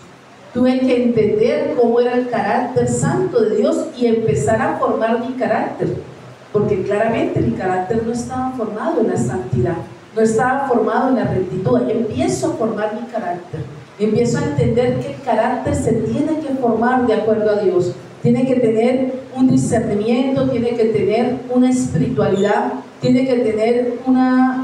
Speaker 2: Tuve que entender cómo era el carácter santo de Dios y empezar a formar mi carácter, porque claramente mi carácter no estaba formado en la santidad, no estaba formado en la rectitud. Ahí empiezo a formar mi carácter, empiezo a entender que el carácter se tiene que formar de acuerdo a Dios, tiene que tener un discernimiento, tiene que tener una espiritualidad, tiene que tener una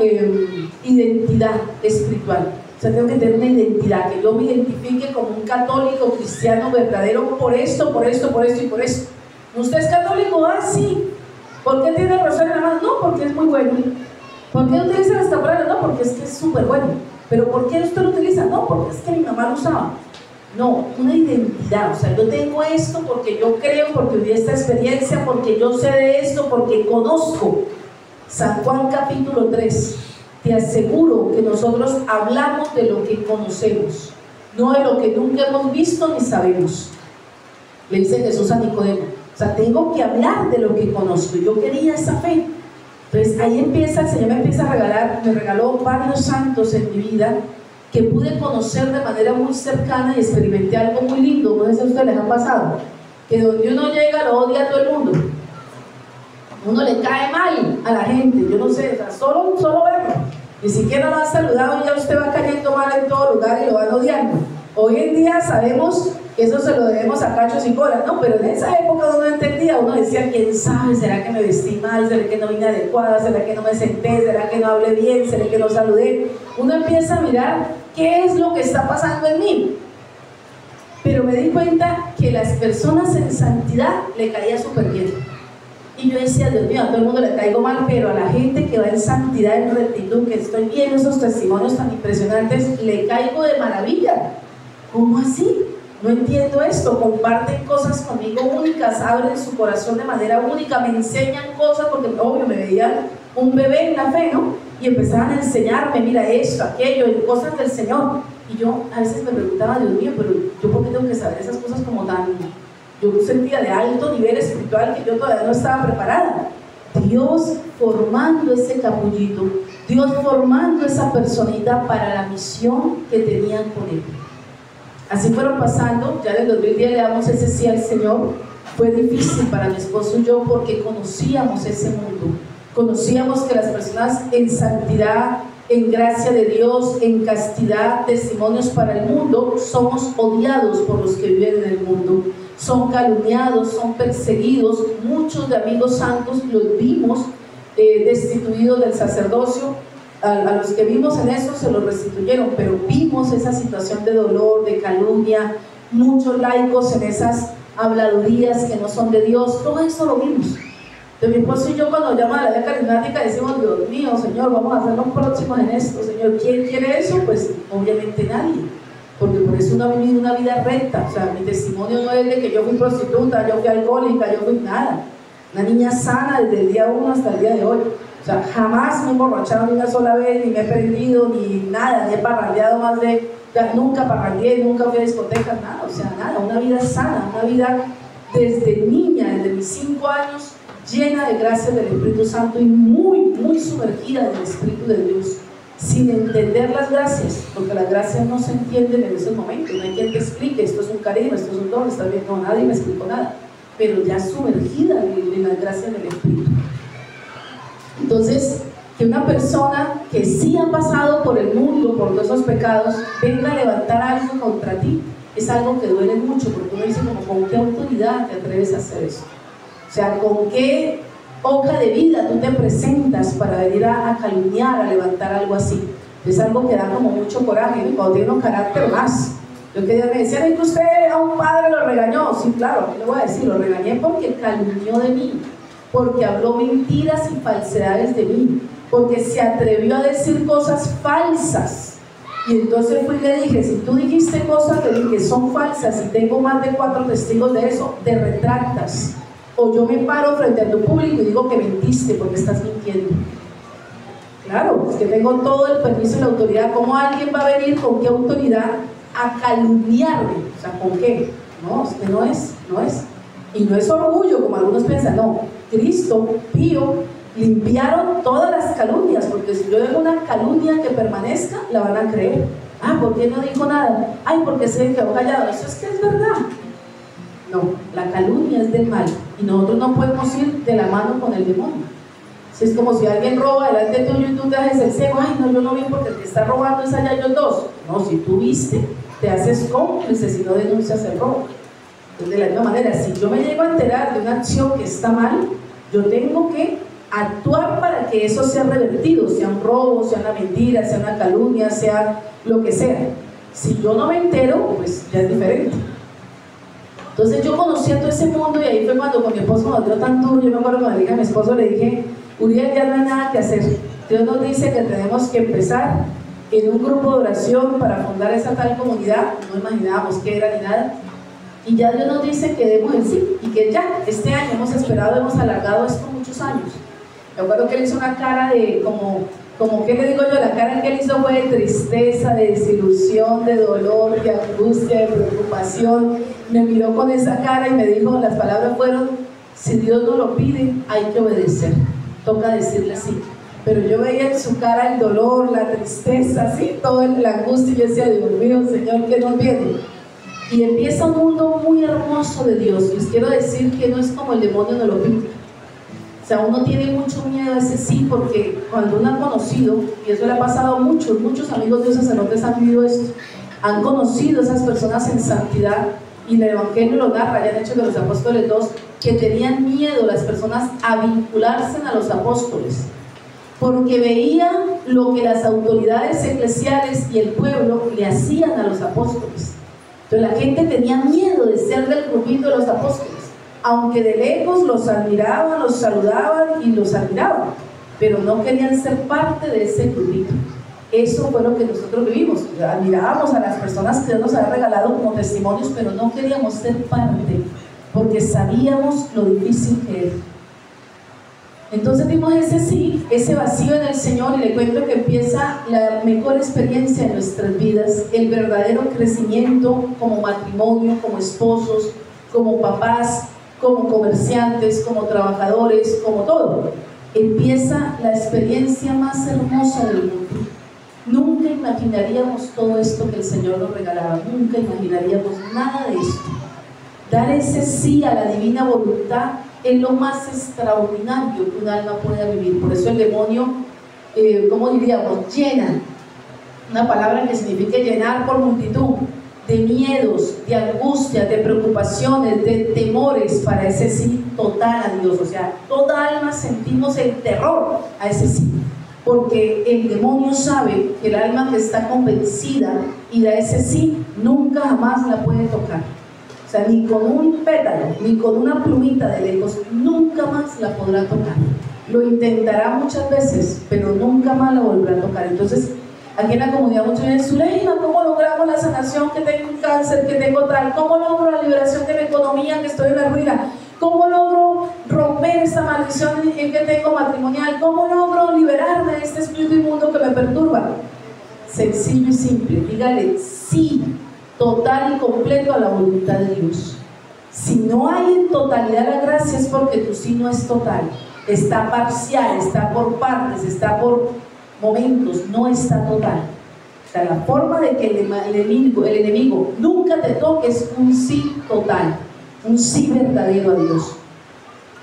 Speaker 2: identidad espiritual. O sea, tengo que tener una identidad, que yo me identifique como un católico cristiano verdadero por esto, por esto, por esto y por esto. ¿Usted es católico? Ah, sí. ¿Por qué tiene el rosario en la mano? No, porque es muy bueno. ¿Por qué utiliza las tablillas? No, porque es que es súper bueno. ¿Pero por qué usted lo utiliza? No, porque es que mi mamá lo usaba. No, una identidad. O sea, yo tengo esto porque yo creo, porque viví esta experiencia, porque yo sé de esto, porque conozco. San Juan capítulo 3. Te aseguro que nosotros hablamos de lo que conocemos, no de lo que nunca hemos visto ni sabemos. Le dice Jesús a Nicodemo. O sea, tengo que hablar de lo que conozco. Yo quería esa fe. Entonces ahí empieza, el Señor me empieza a regalar, me regaló varios santos en mi vida que pude conocer de manera muy cercana y experimenté algo muy lindo. No sé si a ustedes les ha pasado, que donde uno llega lo odia a todo el mundo, uno le cae mal a la gente, yo no sé, o sea, solo verlo, ni siquiera lo han saludado y ya usted va cayendo mal en todo lugar y lo van odiando. Hoy en día sabemos que eso se lo debemos a cachos y colas, ¿no? Pero en esa época uno entendía, uno decía, quién sabe, ¿será que me vestí mal? ¿Será que no vine adecuada? ¿Será que no me senté? ¿Será que no hablé bien? ¿Será que no saludé? Uno empieza a mirar qué es lo que está pasando en mí. Pero me di cuenta que las personas en santidad le caía súper bien. Y yo decía, Dios mío, a todo el mundo le caigo mal, pero a la gente que va en santidad, en rectitud, que estoy viendo esos testimonios tan impresionantes, le caigo de maravilla. ¿Cómo así? No entiendo esto. Comparten cosas conmigo únicas, abren su corazón de manera única, me enseñan cosas, porque obvio me veían un bebé en la fe, ¿no? Y empezaban a enseñarme, mira esto, aquello, cosas del Señor. Y yo a veces me preguntaba, Dios mío, pero yo ¿por qué tengo que saber esas cosas como tan... Yo sentía de alto nivel espiritual que yo todavía no estaba preparada. Dios formando ese capullito, Dios formando esa personita para la misión que tenían con él. Así fueron pasando, ya en el 2010 le damos ese sí al Señor. Fue difícil para mi esposo y yo porque conocíamos ese mundo, conocíamos que las personas en santidad, en gracia de Dios, en castidad, testimonios para el mundo, somos odiados por los que viven en el mundo, son calumniados, son perseguidos. Muchos de amigos santos los vimos destituidos del sacerdocio. A los que vimos en eso se los restituyeron, pero vimos esa situación de dolor, de calumnia, muchos laicos en esas habladurías que no son de Dios. Todo eso lo vimos. De mi esposo y yo, cuando llaman a la vida carismática, decimos, Dios mío, Señor, vamos a ser los próximos en esto, Señor. ¿Quién quiere eso? Pues obviamente nadie, porque por eso uno ha vivido una vida recta. O sea, mi testimonio no es de que yo fui prostituta, yo fui alcohólica, yo fui nada. Una niña sana desde el día 1 hasta el día de hoy. O sea, jamás me he emborrachado ni una sola vez, ni me he perdido, ni nada, ni he parrandeado más de... Nunca parrandeé, nunca fui a discotecas, nada, o sea, nada. Una vida sana, una vida desde niña, desde mis 5 años, llena de gracias del Espíritu Santo y muy, muy sumergida en el Espíritu de Dios, sin entender las gracias, porque las gracias no se entienden en ese momento. No hay quien te explique, esto es un carisma, esto es un don, está bien, no, nadie me explicó nada, pero ya sumergida en las gracias del Espíritu. Entonces, que una persona que sí ha pasado por el mundo, por todos esos pecados, venga a levantar algo contra ti, es algo que duele mucho, porque uno dice como, ¿con qué autoridad te atreves a hacer eso? O sea, ¿con qué hoja de vida tú te presentas para venir a calumniar, a levantar algo así? Es algo que da como mucho coraje, ¿no? Cuando tiene un carácter más. Yo que me decían, que usted a un padre lo regañó. Sí, claro, ¿qué le voy a decir? Lo regañé porque calumnió de mí, porque habló mentiras y falsedades de mí, porque se atrevió a decir cosas falsas. Y entonces fui y le dije, si tú dijiste cosas de mí que son falsas y tengo más de 4 testigos de eso, te retractas. O yo me paro frente a tu público y digo que mentiste porque estás mintiendo. Claro, es que tengo todo el permiso y la autoridad. ¿Cómo alguien va a venir con qué autoridad a calumniarme? O sea, ¿con qué? No, es que no es. Y no es orgullo, como algunos piensan, no. Cristo, Pío, limpiaron todas las calumnias, porque si yo digo una calumnia que permanezca, la van a creer. Ah, ¿por qué no dijo nada? Ay, porque se quedó callado. Eso es que es verdad. No, la calumnia es del mal y nosotros no podemos ir de la mano con el demonio. Si es como si alguien roba delante tuyo y tú te haces el ciego, ay no, yo no vi porque el que está robando es allá ellos dos. No, si tú viste, te haces cómplice si no denuncias el robo. Entonces, de la misma manera, si yo me llego a enterar de una acción que está mal, yo tengo que actuar para que eso sea revertido, sea un robo, sea una mentira, sea una calumnia, sea lo que sea. Si yo no me entero, pues ya es diferente. Entonces yo conocí todo ese mundo y ahí fue cuando con mi esposo me dio tan duro. Yo me acuerdo cuando le dije a mi esposo, le dije, Uriel, ya no hay nada que hacer. Dios nos dice que tenemos que empezar en un grupo de oración para fundar esa tal comunidad. No imaginábamos qué era ni nada. Y ya Dios nos dice que demos el sí y que ya, este año hemos esperado, hemos alargado esto muchos años. Me acuerdo que él hizo una cara de como ¿qué le digo yo? La cara que él hizo fue de tristeza, de desilusión, de dolor, de angustia, de preocupación. Me miró con esa cara y me dijo, las palabras fueron, si Dios no lo pide, hay que obedecer. toca decirle sí. Pero yo veía en su cara el dolor, la tristeza, así, toda la angustia, y yo decía, Dios mío, Señor, ¿qué nos viene? Y empieza un mundo muy hermoso de Dios. Les quiero decir que no es como el demonio nos lo pinta. O sea, uno tiene mucho miedo a ese sí, porque cuando uno ha conocido, y eso le ha pasado a muchos amigos de esos sacerdotes han vivido esto, han conocido a esas personas en santidad, y el Evangelio lo narra, ya han hecho de los apóstoles 2, que tenían miedo las personas a vincularse a los apóstoles, porque veían lo que las autoridades eclesiales y el pueblo le hacían a los apóstoles. Entonces la gente tenía miedo de ser del grupito de los apóstoles, aunque de lejos los admiraban, los saludaban y los admiraban, pero no querían ser parte de ese grupito. Eso fue lo que nosotros vivimos. Admirábamos a las personas que Dios nos había regalado como testimonios, pero no queríamos ser parte, porque sabíamos lo difícil que era. Entonces vimos ese sí, ese vacío en el Señor, y le cuento que empieza la mejor experiencia en nuestras vidas, el verdadero crecimiento como matrimonio, como esposos, como papás, como comerciantes, como trabajadores, como todo. Empieza la experiencia más hermosa del mundo. Nunca imaginaríamos todo esto que el Señor nos regalaba, nunca imaginaríamos nada de esto. Dar ese sí a la divina voluntad es lo más extraordinario que un alma pueda vivir. Por eso el demonio, ¿cómo diríamos? Llena, una palabra que significa llenar por multitud, de miedos, de angustias, de preocupaciones, de temores para ese sí total a Dios. O sea, toda alma sentimos el terror a ese sí, porque el demonio sabe que el alma que está convencida y da ese sí, nunca jamás la puede tocar. O sea, ni con un pétalo, ni con una plumita de lejos, nunca más la podrá tocar. Lo intentará muchas veces, pero nunca más la volverá a tocar. Entonces, aquí en la comunidad muchos dicen, Zuleima, ¿cómo logramos la sanación? Que tengo un cáncer, que tengo tal. ¿Cómo logro la liberación de mi economía, que estoy en la ruina? ¿Cómo logro romper esta maldición en que tengo matrimonial? ¿Cómo logro liberarme de este espíritu inmundo que me perturba? Sencillo y simple, dígale sí, total y completo a la voluntad de Dios. Si no hay en totalidad la gracia, es porque tu sí no es total, está parcial, está por partes, está por momentos, no está total. O sea, la forma de que el enemigo nunca te toque es un sí total, un sí verdadero a Dios.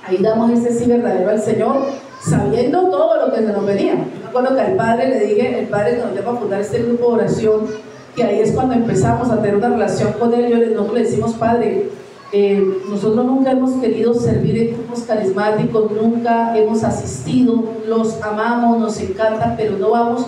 Speaker 2: Ahí damos ese sí verdadero al Señor, sabiendo todo lo que se nos venía. Yo me acuerdo que al padre le dije, el padre que nos llama a fundar este grupo de oración, que ahí es cuando empezamos a tener una relación con él. Nosotros le decimos, padre, nosotros nunca hemos querido servir en grupos carismáticos, nunca hemos asistido, los amamos, nos encanta, pero no vamos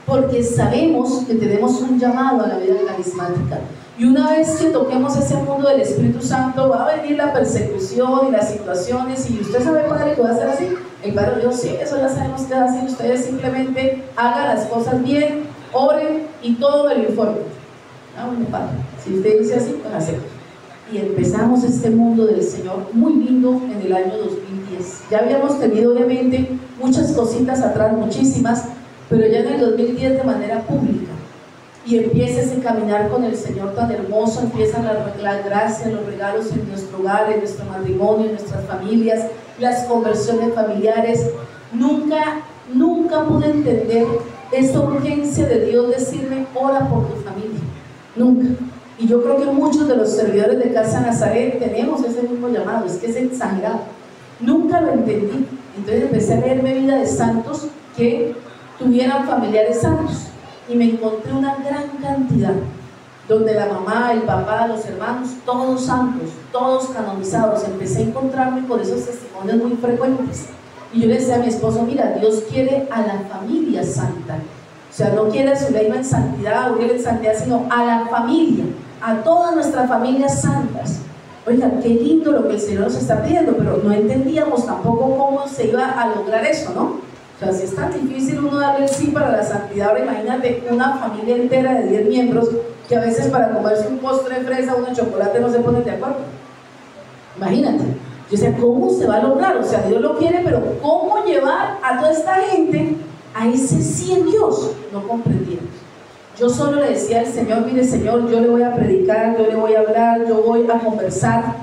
Speaker 2: porque sabemos que tenemos un llamado a la vida carismática. Y una vez que toquemos ese mundo del Espíritu Santo, va a venir la persecución y las situaciones, y usted sabe, padre, que va a ser así. El padre dijo, sí, eso ya sabemos que es así, ustedes simplemente hagan las cosas bien, oren y todo me lo informen. Ah, bueno, padre, si usted dice así, pues hacemos. Y empezamos este mundo del Señor muy lindo en el año 2010. Ya habíamos tenido obviamente muchas cositas atrás, muchísimas, pero ya en el 2010 de manera pública. Y empieza ese caminar con el Señor tan hermoso, empiezan las gracias, los regalos en nuestro hogar, en nuestro matrimonio, en nuestras familias, las conversiones familiares. Nunca pude entender esta urgencia de Dios decirme, ora por tu familia. Nunca. Y yo creo que muchos de los servidores de Casa Nazaret tenemos ese mismo llamado, es que es exagerado. Nunca lo entendí. Entonces empecé a leerme vida de santos que tuvieran familiares santos, y me encontré una gran cantidad, donde la mamá, el papá, los hermanos, todos santos, todos canonizados. Empecé a encontrarme con esos testimonios muy frecuentes. Y yo le decía a mi esposo, mira, Dios quiere a la familia santa. O sea, no quiere a Zuleima en santidad, o quiere en santidad, sino a la familia, a todas nuestras familias santas. Oigan, qué lindo lo que el Señor nos está pidiendo, pero no entendíamos tampoco cómo se iba a lograr eso, ¿no? O sea, si es tan difícil uno darle el sí para la santidad, ahora imagínate una familia entera de 10 miembros que a veces para comerse un postre de fresa o un chocolate no se ponen de acuerdo. Imagínate. Yo decía, ¿cómo se va a lograr? O sea, Dios lo quiere, pero ¿cómo llevar a toda esta gente a ese sí en Dios? No comprendíamos. Yo solo le decía al Señor, mire Señor, yo le voy a predicar, yo le voy a hablar, yo voy a conversar,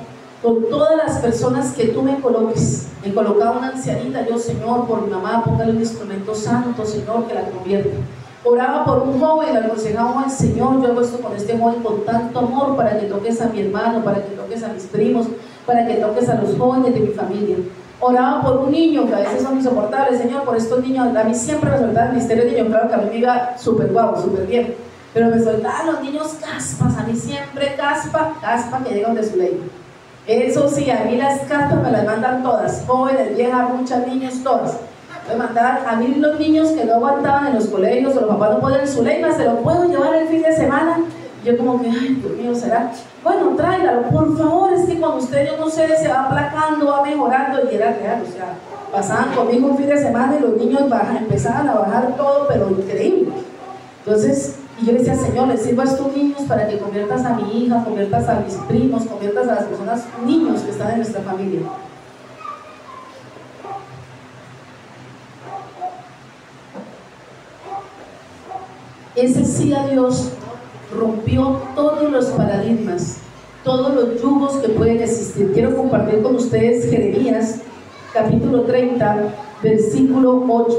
Speaker 2: con todas las personas que tú me coloques. Me colocaba una ancianita, yo, Señor, por mi mamá, póngale un instrumento santo, Señor, que la convierta. Oraba por un joven, le aconsejaba al Señor, yo hago esto con este joven con tanto amor para que toques a mi hermano, para que toques a mis primos, para que toques a los jóvenes de mi familia. Oraba por un niño que a veces son insoportables, Señor, por estos niños. A mí siempre me soltaba el ministerio de niños, claro que a mí me iba súper guau, súper bien, pero me soltaban los niños caspas, a mí siempre caspa que llegan de su ley. Eso sí, a mí las caspas me las mandan todas, jóvenes, viejas, muchas, niños, todas. Me mandaban a mí los niños que no aguantaban en los colegios o los papás no podían, Zuleima, ¿se lo puedo llevar el fin de semana? Yo como que, ay, Dios mío, ¿será? Bueno, tráigalo, por favor, es que cuando usted, yo no sé, se va aplacando, va mejorando, y era real, o sea, pasaban conmigo un fin de semana y los niños empezaban a bajar todo, pero increíble. Entonces, y yo le decía, Señor, le sirvo a estos niños para que conviertas a mi hija, conviertas a mis primos, conviertas a las personas, niños que están en nuestra familia. Ese sí a Dios rompió todos los paradigmas, todos los yugos que pueden existir. Quiero compartir con ustedes Jeremías, capítulo 30, versículo 8.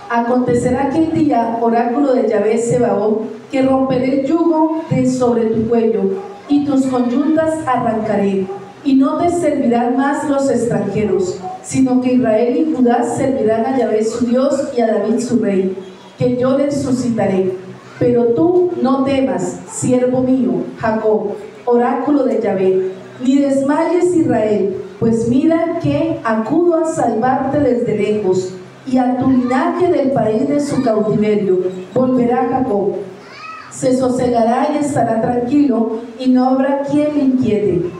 Speaker 2: Acontecerá aquel día, oráculo de Yahvé Sebaot, que romperé el yugo de sobre tu cuello, y tus conyuntas arrancaré, y no te servirán más los extranjeros, sino que Israel y Judá servirán a Yahvé su Dios y a David su rey, que yo les suscitaré. Pero tú no temas, siervo mío, Jacob, oráculo de Yahvé, ni desmayes, Israel, pues mira que acudo a salvarte desde lejos, y a tu linaje del país de su cautiverio. Volverá Jacob, se sosegará y estará tranquilo, y no habrá quien le inquiete.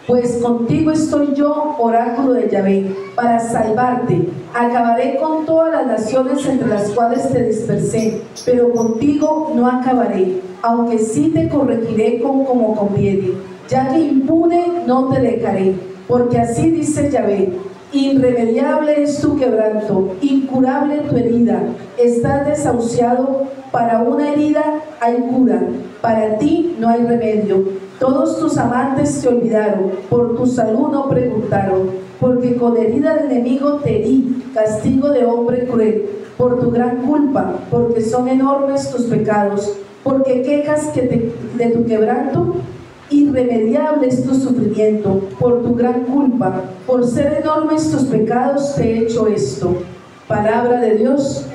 Speaker 2: Pues contigo estoy yo, oráculo de Yahvé, para salvarte. Acabaré con todas las naciones entre las cuales te dispersé, pero contigo no acabaré, aunque sí te corregiré como conviene, ya que impune no te dejaré, porque así dice Yahvé: irremediable es tu quebranto, incurable tu herida, estás desahuciado, para una herida hay cura, para ti no hay remedio. Todos tus amantes te olvidaron, por tu salud no preguntaron, porque con herida del enemigo te herí, castigo de hombre cruel, por tu gran culpa, porque son enormes tus pecados, porque quejas de tu quebranto. Irremediable es tu sufrimiento, por tu gran culpa, por ser enormes tus pecados te he hecho esto. Palabra de Dios.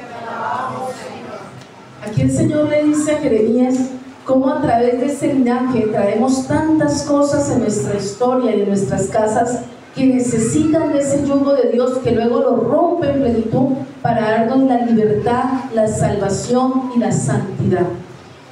Speaker 2: Aquí el Señor le dice a Jeremías cómo a través de ese linaje traemos tantas cosas en nuestra historia y en nuestras casas que necesitan de ese yugo de Dios, que luego lo rompe en plenitud para darnos la libertad, la salvación y la santidad.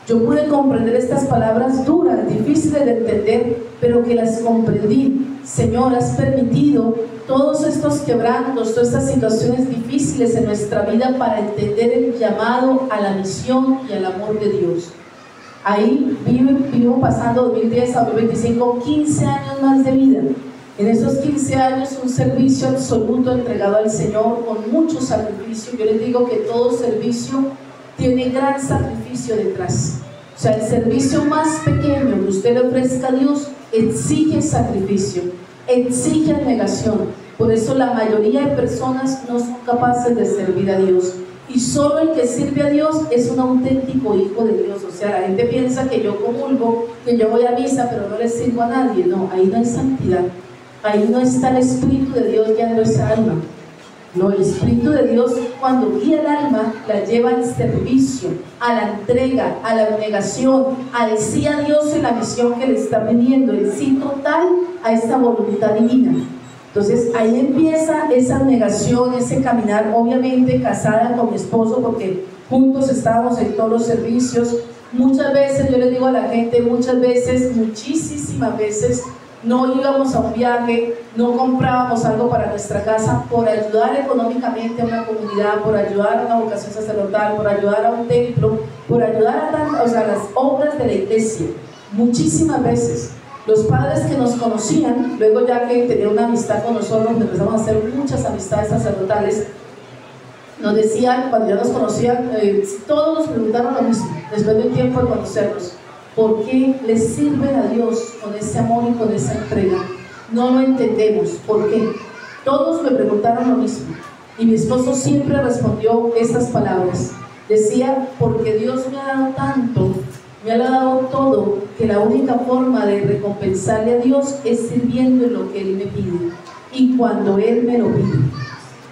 Speaker 2: Yo pude comprender estas palabras duras, difíciles de entender, pero que las comprendí. Señor, has permitido todos estos quebrantos, todas estas situaciones difíciles en nuestra vida para entender el llamado a la misión y al amor de Dios. Ahí vivo pasando 2010 a 2025, 15 años más de vida. En esos 15 años un servicio absoluto entregado al Señor con mucho sacrificio. Yo les digo que todo servicio tiene gran sacrificio detrás. O sea, el servicio más pequeño que usted le ofrezca a Dios exige sacrificio, exige abnegación. Por eso la mayoría de personas no son capaces de servir a Dios. Y solo el que sirve a Dios es un auténtico hijo de Dios. O sea, la gente piensa que yo comulgo, que yo voy a misa, pero no le sirvo a nadie. No, ahí no hay santidad. Ahí no está el Espíritu de Dios guiando esa alma. No, el Espíritu de Dios, cuando guía el alma, la lleva al servicio, a la entrega, a la abnegación, al sí a Dios en la misión que le está pidiendo, el sí total a esta voluntad divina. Entonces ahí empieza esa abnegación, ese caminar, obviamente casada con mi esposo, porque juntos estábamos en todos los servicios. Muchas veces, yo les digo a la gente, muchas veces, muchísimas veces, no íbamos a un viaje, no comprábamos algo para nuestra casa por ayudar económicamente a una comunidad, por ayudar a una vocación sacerdotal, por ayudar a un templo, por ayudar a las obras de la iglesia. Muchísimas veces. Los padres que nos conocían, luego ya que tenían una amistad con nosotros, empezamos a hacer muchas amistades sacerdotales, nos decían, cuando ya nos conocían, todos nos preguntaron lo mismo, después de un tiempo de conocernos: por qué le sirven a Dios con ese amor y con esa entrega. No lo entendemos. ¿Por qué? Todos me preguntaron lo mismo y mi esposo siempre respondió estas palabras. Decía, porque Dios me ha dado tanto, me ha dado todo, que la única forma de recompensarle a Dios es sirviendo en lo que Él me pide y cuando Él me lo pide.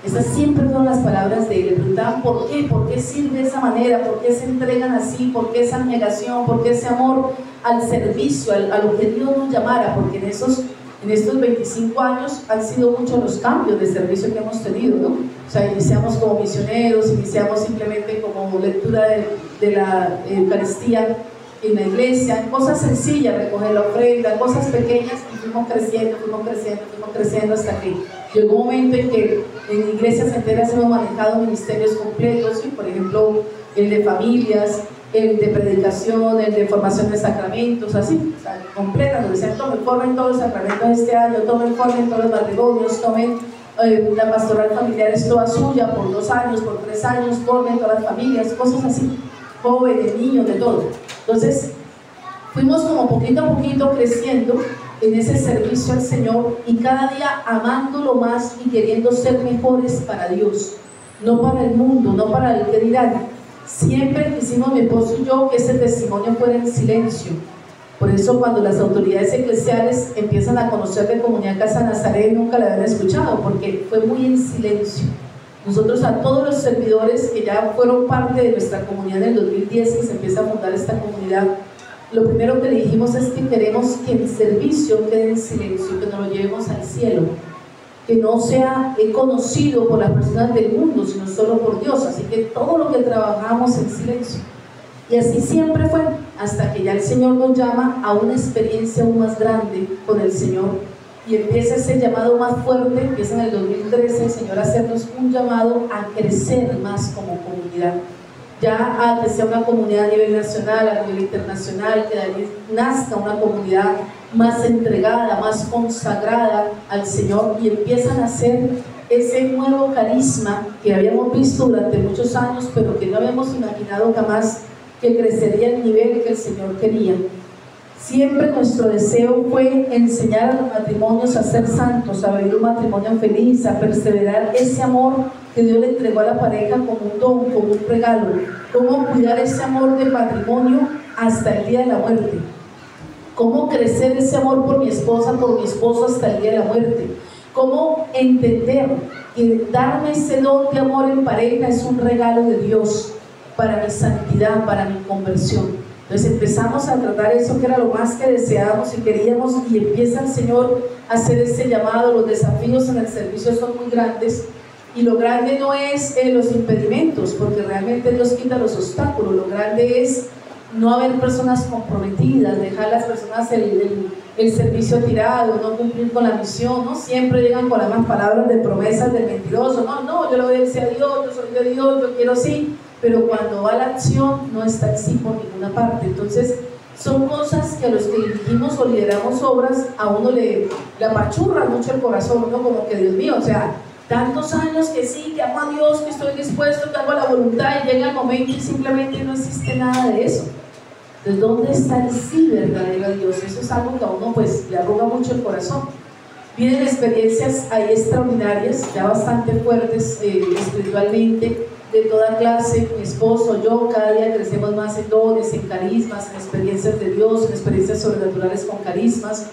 Speaker 2: Esas siempre fueron las palabras de él. Le preguntaban por qué sirve de esa manera, por qué se entregan así, por qué esa abnegación, por qué ese amor al servicio, a lo que Dios nos llamara, porque en estos 25 años han sido muchos los cambios de servicio que hemos tenido, ¿no? O sea, iniciamos como misioneros, iniciamos simplemente como lectura de la Eucaristía en la iglesia, cosas sencillas, recoger la ofrenda, cosas pequeñas, y fuimos creciendo hasta que llegó un momento en que en iglesias enteras hemos manejado ministerios completos, ¿sí? Por ejemplo, el de familias, el de predicación, el de formación de sacramentos, así, o sea, completa, nos decían, formen todos los sacramentos este año, formen todos los matrimonios, la pastoral familiar es toda suya, por 2 años, por 3 años, formen todas las familias, cosas así, jóvenes, niños, de todo. Entonces, fuimos como poquito a poquito creciendo en ese servicio al Señor y cada día amándolo más y queriendo ser mejores para Dios, no para el mundo, no para el que dirán. Siempre quisimos, mi esposo y yo, que ese testimonio fuera en silencio. Por eso cuando las autoridades eclesiales empiezan a conocer de Comunidad Casa Nazaret, nunca la habían escuchado, porque fue muy en silencio. Nosotros a todos los servidores que ya fueron parte de nuestra comunidad en el 2010, que se empieza a fundar esta comunidad, lo primero que le dijimos es que queremos que el servicio quede en silencio, que nos lo llevemos al cielo, que no sea conocido por las personas del mundo, sino solo por Dios. Así que todo lo que trabajamos en silencio. Y así siempre fue, hasta que ya el Señor nos llama a una experiencia aún más grande con el Señor. Y empieza ese llamado más fuerte, empieza en el 2013 el Señor a hacernos un llamado a crecer más como comunidad. Ya a que sea una comunidad a nivel nacional, a nivel internacional, que de ahí nazca una comunidad más entregada, más consagrada al Señor, y empiezan a hacer ese nuevo carisma que habíamos visto durante muchos años, pero que no habíamos imaginado jamás que crecería al nivel que el Señor quería. Siempre nuestro deseo fue enseñar a los matrimonios a ser santos, a vivir un matrimonio feliz, a perseverar ese amor que Dios le entregó a la pareja como un don, como un regalo. Cómo cuidar ese amor del matrimonio hasta el día de la muerte. Cómo crecer ese amor por mi esposa, por mi esposo hasta el día de la muerte. Cómo entender que darme ese don de amor en pareja es un regalo de Dios para mi santidad, para mi conversión. Entonces empezamos a tratar eso que era lo más que deseábamos y queríamos, y empieza el Señor a hacer ese llamado. Los desafíos en el servicio son muy grandes, y lo grande no es los impedimentos, porque realmente Dios quita los obstáculos. Lo grande es no haber personas comprometidas, dejar las personas el servicio tirado, no cumplir con la misión, ¿no? Siempre llegan con las más palabras de promesas del mentiroso, no, yo le obedezco a Dios, yo soy de Dios, yo quiero sí, pero cuando va la acción no está el sí por ninguna parte. Entonces son cosas que a los que dirigimos o lideramos obras a uno le apachurra mucho el corazón, ¿no? Como que Dios mío, o sea, tantos años que sí, que amo a Dios, que estoy dispuesto, que hago la voluntad, y llega el momento y simplemente no existe nada de eso. Entonces, ¿dónde está el sí verdadero a Dios? Eso es algo que a uno pues le arruga mucho el corazón. Vienen experiencias ahí extraordinarias, ya bastante fuertes espiritualmente, de toda clase. Mi esposo, yo, cada día crecemos más en dones, en carismas, en experiencias de Dios, en experiencias sobrenaturales con carismas.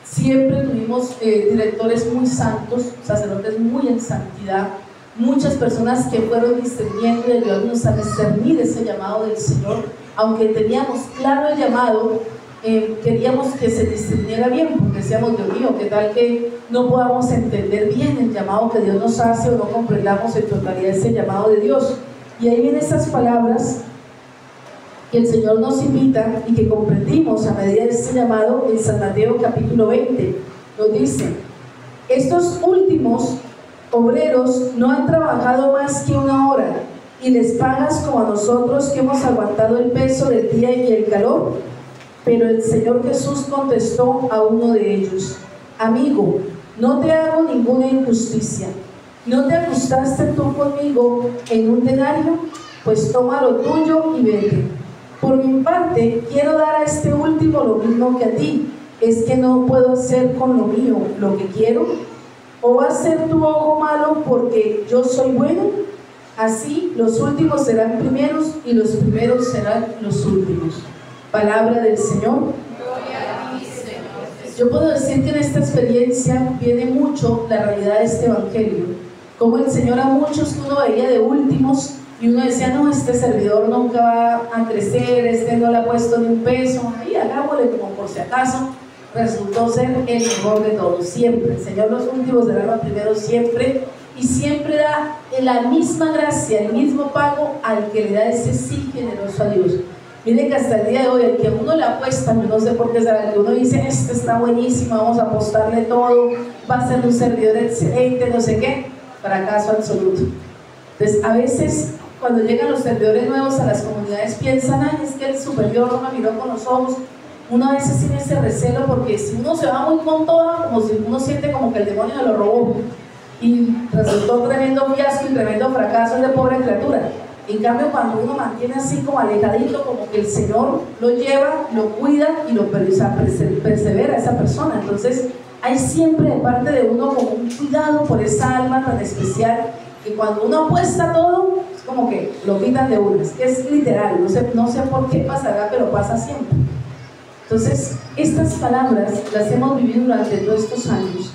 Speaker 2: Siempre tuvimos directores muy santos, sacerdotes muy en santidad, muchas personas que fueron discerniendo y ayudándonos a discernir ese llamado del Señor. Aunque teníamos claro el llamado, queríamos que se discerniera bien, porque decíamos, Dios mío, ¿qué tal que no podamos entender bien el llamado que Dios nos hace, o no comprendamos en totalidad ese llamado de Dios? Y ahí vienen esas palabras que el Señor nos invita y que comprendimos a medida de este llamado en San Mateo capítulo 20. Nos dice: estos últimos obreros no han trabajado más que 1 hora, y les pagas como a nosotros, que hemos aguantado el peso del día y el calor. Pero el Señor Jesús contestó a uno de ellos: amigo, no te hago ninguna injusticia. ¿No te ajustaste tú conmigo en un denario? Pues toma lo tuyo y vete. Por mi parte, quiero dar a este último lo mismo que a ti. Es que no puedo hacer con lo mío lo que quiero. ¿O va a ser tu ojo malo porque yo soy bueno? Así los últimos serán primeros y los primeros serán los últimos. Palabra del Señor.
Speaker 3: Gloria a ti, Señor.
Speaker 2: Yo puedo decir que en esta experiencia viene mucho la realidad de este evangelio. Como el Señor a muchos que uno veía de últimos y uno decía, no, este servidor nunca va a crecer, este no le ha puesto ni un peso, ahí hagámosle como por si acaso. Resultó ser el mejor de todos, siempre. El Señor los últimos serán los primeros siempre, y siempre da la misma gracia, el mismo pago al que le da ese sí generoso a Dios. Miren que hasta el día de hoy, el que a uno le apuesta, yo no sé por qué será, el que uno dice, este está buenísimo, vamos a apostarle todo, va a ser un servidor excelente, no sé qué, fracaso absoluto. Entonces, a veces, cuando llegan los servidores nuevos a las comunidades, piensan, ay, es que el superior no me miró con los ojos. Uno a veces tiene ese recelo porque si uno se va muy con toda, como si uno siente como que el demonio se lo robó y resultó tremendo fiasco y tremendo fracaso de pobre criatura. En cambio, cuando uno mantiene así como alejadito, como que el Señor lo lleva, lo cuida y lo persevera a esa persona. Entonces hay siempre de parte de uno como un cuidado por esa alma tan especial, que cuando uno apuesta todo, es como que lo quitan de uno. Es literal, no sé por qué pasará, pero pasa siempre. Entonces, estas palabras las hemos vivido durante todos estos años,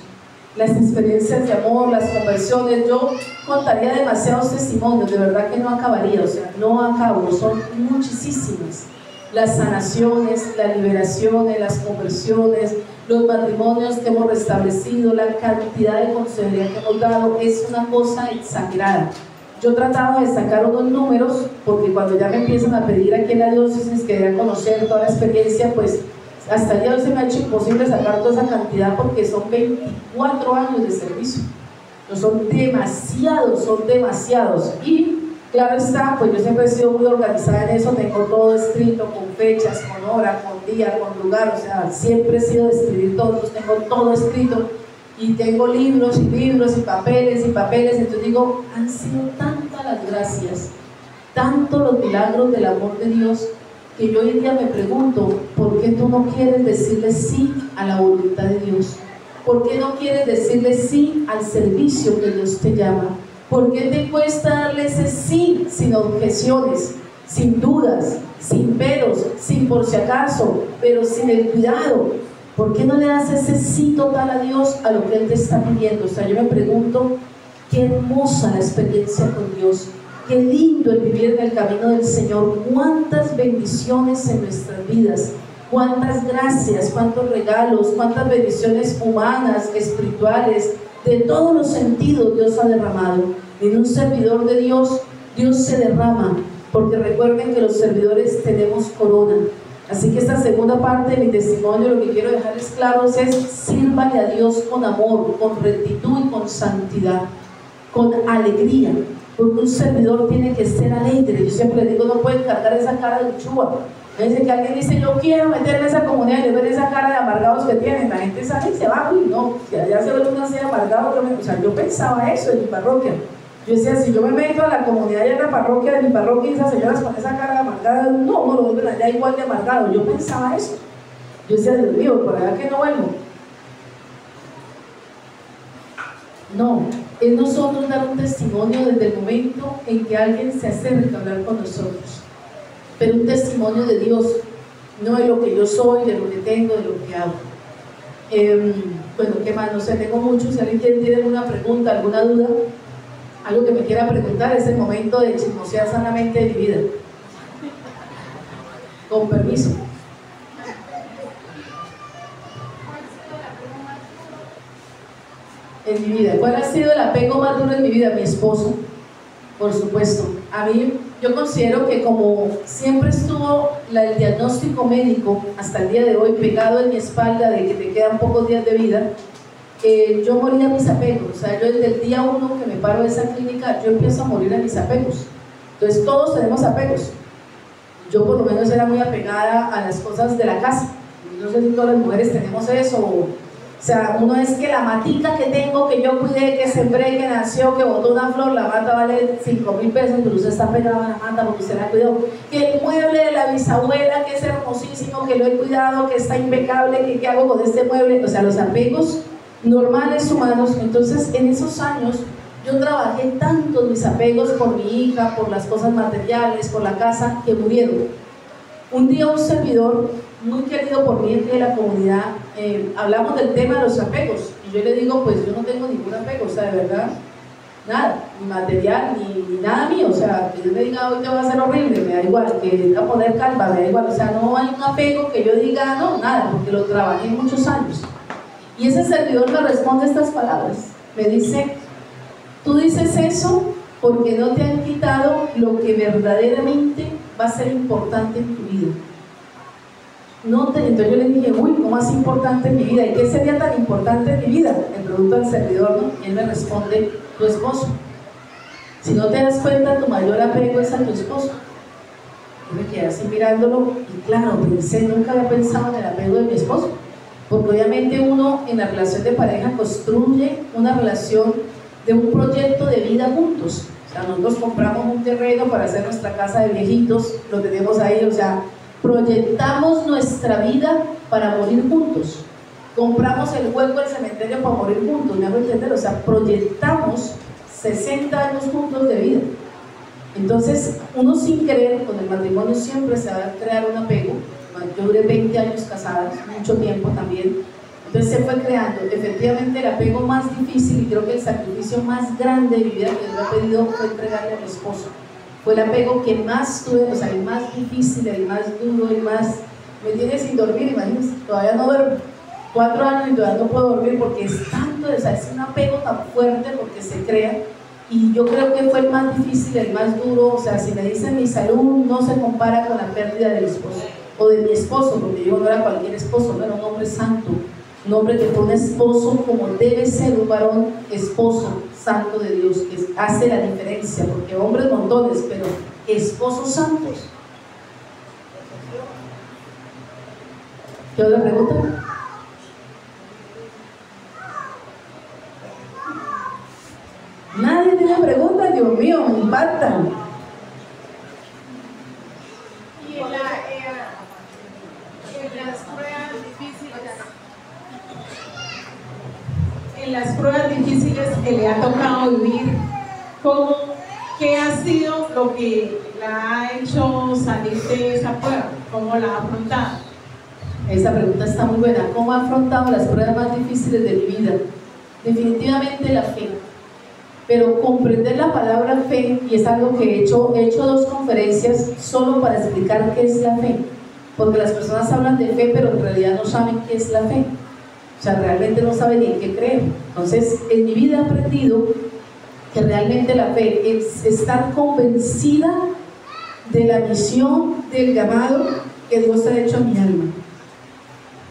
Speaker 2: las experiencias de amor, las conversiones. Yo contaría demasiados testimonios, de verdad que no acabaría, o sea, no acabo, son muchísimas. Las sanaciones, las liberaciones, las conversiones, los matrimonios que hemos restablecido, la cantidad de consejería que hemos dado, es una cosa exagerada. Yo trataba de sacar unos números, porque cuando ya me empiezan a pedir aquí en la diócesis que deben conocer toda la experiencia, pues hasta el día de hoy se me ha hecho imposible sacar toda esa cantidad, porque son 24 años de servicio. No, son demasiados. Y claro está, pues yo siempre he sido muy organizada en eso, tengo todo escrito, con fechas, con hora, con día, con lugar, o sea, siempre he sido de escribir todo, entonces tengo todo escrito. Y tengo libros y papeles, entonces digo, han sido tantas las gracias, tantos los milagros del amor de Dios, que yo hoy en día me pregunto, ¿por qué tú no quieres decirle sí a la voluntad de Dios? ¿Por qué no quieres decirle sí al servicio que Dios te llama? ¿Por qué te cuesta darle ese sí sin objeciones, sin dudas, sin peros, sin por si acaso, pero sin el cuidado? ¿Por qué no le das ese sí total a Dios a lo que Él te está pidiendo? O sea, yo me pregunto, qué hermosa la experiencia con Dios, qué lindo el vivir en el camino del Señor, cuántas bendiciones en nuestras vidas, cuántas gracias, cuántos regalos, cuántas bendiciones humanas, espirituales, de todos los sentidos Dios ha derramado. En un servidor de Dios, Dios se derrama, porque recuerden que los servidores tenemos corona. Así que esta segunda parte de mi testimonio, lo que quiero dejarles claros es: sírvale a Dios con amor, con rectitud y con santidad, con alegría, porque un servidor tiene que ser alegre. Yo siempre digo, no pueden cargar esa cara de uchúa. Dice que alguien dice, yo quiero meterme en esa comunidad y ver esa cara de amargados que tienen, la gente sale y se va, uy, no, que allá se ve uno así amargado. O sea, yo pensaba eso en mi parroquia. Yo decía, si yo me meto a la comunidad y en la parroquia de mi parroquia y esas señoras con esa cara de amargada, no lo vuelven allá igual de amargado. Yo pensaba eso. Yo decía, Dios mío, por allá que no vuelvo. No, es nosotros dar un testimonio desde el momento en que alguien se acerca a hablar con nosotros. Pero un testimonio de Dios, no de lo que yo soy, de lo que tengo, de lo que hago. Bueno, ¿qué más? No sé, tengo mucho. Si alguien tiene alguna pregunta, alguna duda, algo que me quiera preguntar, es el momento de chismosear sanamente de mi vida. Con permiso. En mi vida, ¿cuál ha sido el apego más duro en mi vida? Mi esposo, por supuesto. A mí, yo considero que como siempre estuvo el diagnóstico médico hasta el día de hoy pegado en mi espalda de que te quedan pocos días de vida, yo morí a mis apegos. O sea, yo desde el día 1 que me paro de esa clínica, yo empiezo a morir a mis apegos. Entonces todos tenemos apegos. Yo por lo menos era muy apegada a las cosas de la casa. No sé si todas las mujeres tenemos eso. O sea, uno es que la matica que tengo, que yo cuidé, que sembré, que nació, que botó una flor, la mata vale 5.000 pesos, pero usted está pegado a la mata porque usted la cuidó. Que el mueble de la la bisabuela, que es hermosísimo, que lo he cuidado, que está impecable, que qué hago con este mueble, o sea, los apegos normales humanos. Entonces, en esos años yo trabajé tanto mis apegos por mi hija, por las cosas materiales, por la casa, que murieron. Un día un servidor muy querido por mí de la comunidad, hablamos del tema de los apegos, y yo le digo, pues yo no tengo ningún apego, o sea, de verdad, nada, ni material, ni nada mío, o sea, que yo me diga, hoy te va a ser horrible, me da igual, que te va a poner calma, me da igual, o sea, no hay un apego que yo diga, no, nada, porque lo trabajé muchos años. Y ese servidor me responde estas palabras, me dice, tú dices eso porque no te han quitado lo que verdaderamente va a ser importante en tu vida. Entonces yo le dije, uy, ¿cómo es importante en mi vida? ¿Y qué sería tan importante en mi vida? Le pregunto al servidor, ¿no? Y él me responde, tu esposo. Si no te das cuenta, tu mayor apego es a tu esposo. Yo me quedé así mirándolo y claro, nunca había pensado en el apego de mi esposo, porque obviamente uno en la relación de pareja construye una relación de un proyecto de vida juntos. O sea, nosotros compramos un terreno para hacer nuestra casa de viejitos, lo tenemos ahí, o sea, proyectamos nuestra vida para morir juntos. Compramos el hueco del cementerio para morir juntos, ¿me hago entender? O sea, proyectamos 60 años juntos de vida. Entonces, uno sin querer, con el matrimonio siempre se va a crear un apego. Yo duré 20 años casadas, mucho tiempo también. Entonces se fue creando, efectivamente el apego más difícil, y creo que el sacrificio más grande de mi vida que Dios me ha pedido fue entregarle a mi esposo. Fue el apego que más tuve, o sea, el más difícil, el más duro, el más... Me tiene sin dormir, imagínense, todavía no duermo. 4 años y todavía no puedo dormir porque es tanto, o sea, es un apego tan fuerte porque se crea. Y yo creo que fue el más difícil, el más duro, o sea, si me dicen mi salud no se compara con la pérdida de mi esposo, o de mi esposo, porque yo no era cualquier esposo, no era un hombre santo, un hombre que fue un esposo como debe ser un varón esposo santo de Dios, que hace la diferencia, porque hombres montones, pero esposos santos. ¿Qué otra pregunta? Nadie tiene preguntas, Dios mío, me impactan.
Speaker 3: Y en las pruebas difíciles.
Speaker 1: En las pruebas difíciles que le ha tocado vivir, ¿qué ha sido lo que la ha hecho salir de esa prueba? ¿Cómo la ha afrontado?
Speaker 2: Esa pregunta está muy buena. ¿Cómo ha afrontado las pruebas más difíciles de mi vida? Definitivamente la fe. Pero comprender la palabra fe, y es algo que he hecho 2 conferencias solo para explicar qué es la fe, porque las personas hablan de fe pero en realidad no saben qué es la fe, o sea, realmente no saben ni en qué creer. Entonces, en mi vida he aprendido que realmente la fe es estar convencida de la misión, del llamado que Dios ha hecho a mi alma.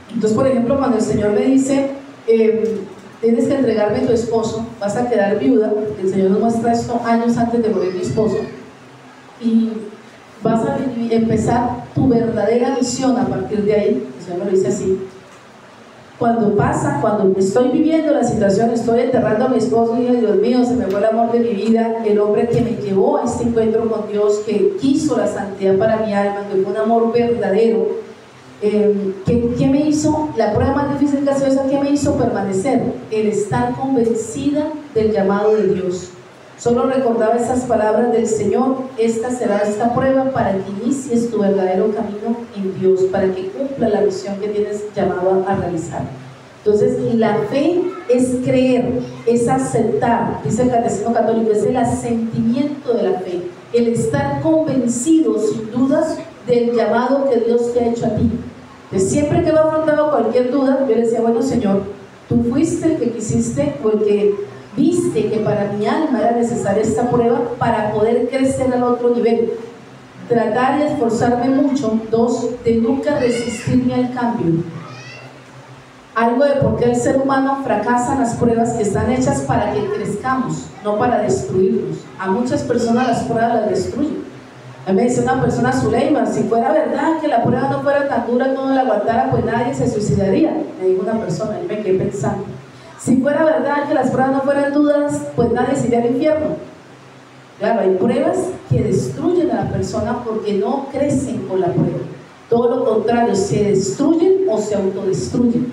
Speaker 2: Entonces, por ejemplo, cuando el Señor me dice, tienes que entregarme a tu esposo, vas a quedar viuda, porque el Señor nos muestra esto años antes de morir mi esposo, y vas a empezar tu verdadera misión a partir de ahí. El Señor me lo dice así. Cuando estoy viviendo la situación, estoy enterrando a mi esposo, y Dios mío, se me fue el amor de mi vida, el hombre que me llevó a este encuentro con Dios, que quiso la santidad para mi alma, que fue un amor verdadero. ¿Qué me hizo? La prueba más difícil que ha sido esa, ¿qué me hizo permanecer? El estar convencida del llamado de Dios. Solo recordaba esas palabras del Señor: esta será esta prueba para que inicies tu verdadero camino en Dios, para que cumpla la misión que tienes llamado a realizar. Entonces, la fe es creer, es aceptar, dice el Catecismo Católico, es el asentimiento de la fe, el estar convencido sin dudas del llamado que Dios te ha hecho a ti. Entonces, siempre que me ha afrontado cualquier duda, yo le decía, bueno, Señor, tú fuiste el que quisiste o el que viste que para mi alma era necesaria esta prueba para poder crecer al otro nivel. Tratar y esforzarme mucho. 2, de nunca resistirme al cambio. Algo de por qué el ser humano fracasa en las pruebas, que están hechas para que crezcamos, no para destruirnos. A muchas personas las pruebas las destruyen. A mí me dice una persona, Zuleima, si fuera verdad que la prueba no fuera tan dura, no la aguantara, pues nadie se suicidaría. Me dijo una persona, y me quedé pensando. Si fuera verdad que las pruebas no fueran duras, pues nadie se iría al infierno. Claro, hay pruebas que destruyen a la persona porque no crecen con la prueba. Todo lo contrario, se destruyen o se autodestruyen.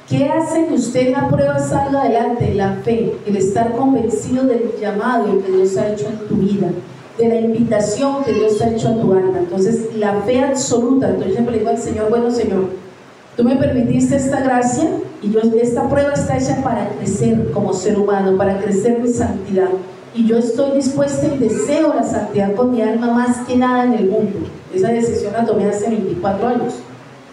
Speaker 2: ¿Qué hace que usted en la prueba salga adelante? La fe, el estar convencido del llamado que Dios ha hecho en tu vida, de la invitación que Dios ha hecho a tu alma. Entonces, la fe absoluta. Entonces, yo siempre le digo al Señor, bueno, Señor, tú me permitiste esta gracia y esta prueba está hecha para crecer como ser humano, para crecer mi santidad. Y yo estoy dispuesta y deseo la santidad con mi alma más que nada en el mundo. Esa decisión la tomé hace 24 años.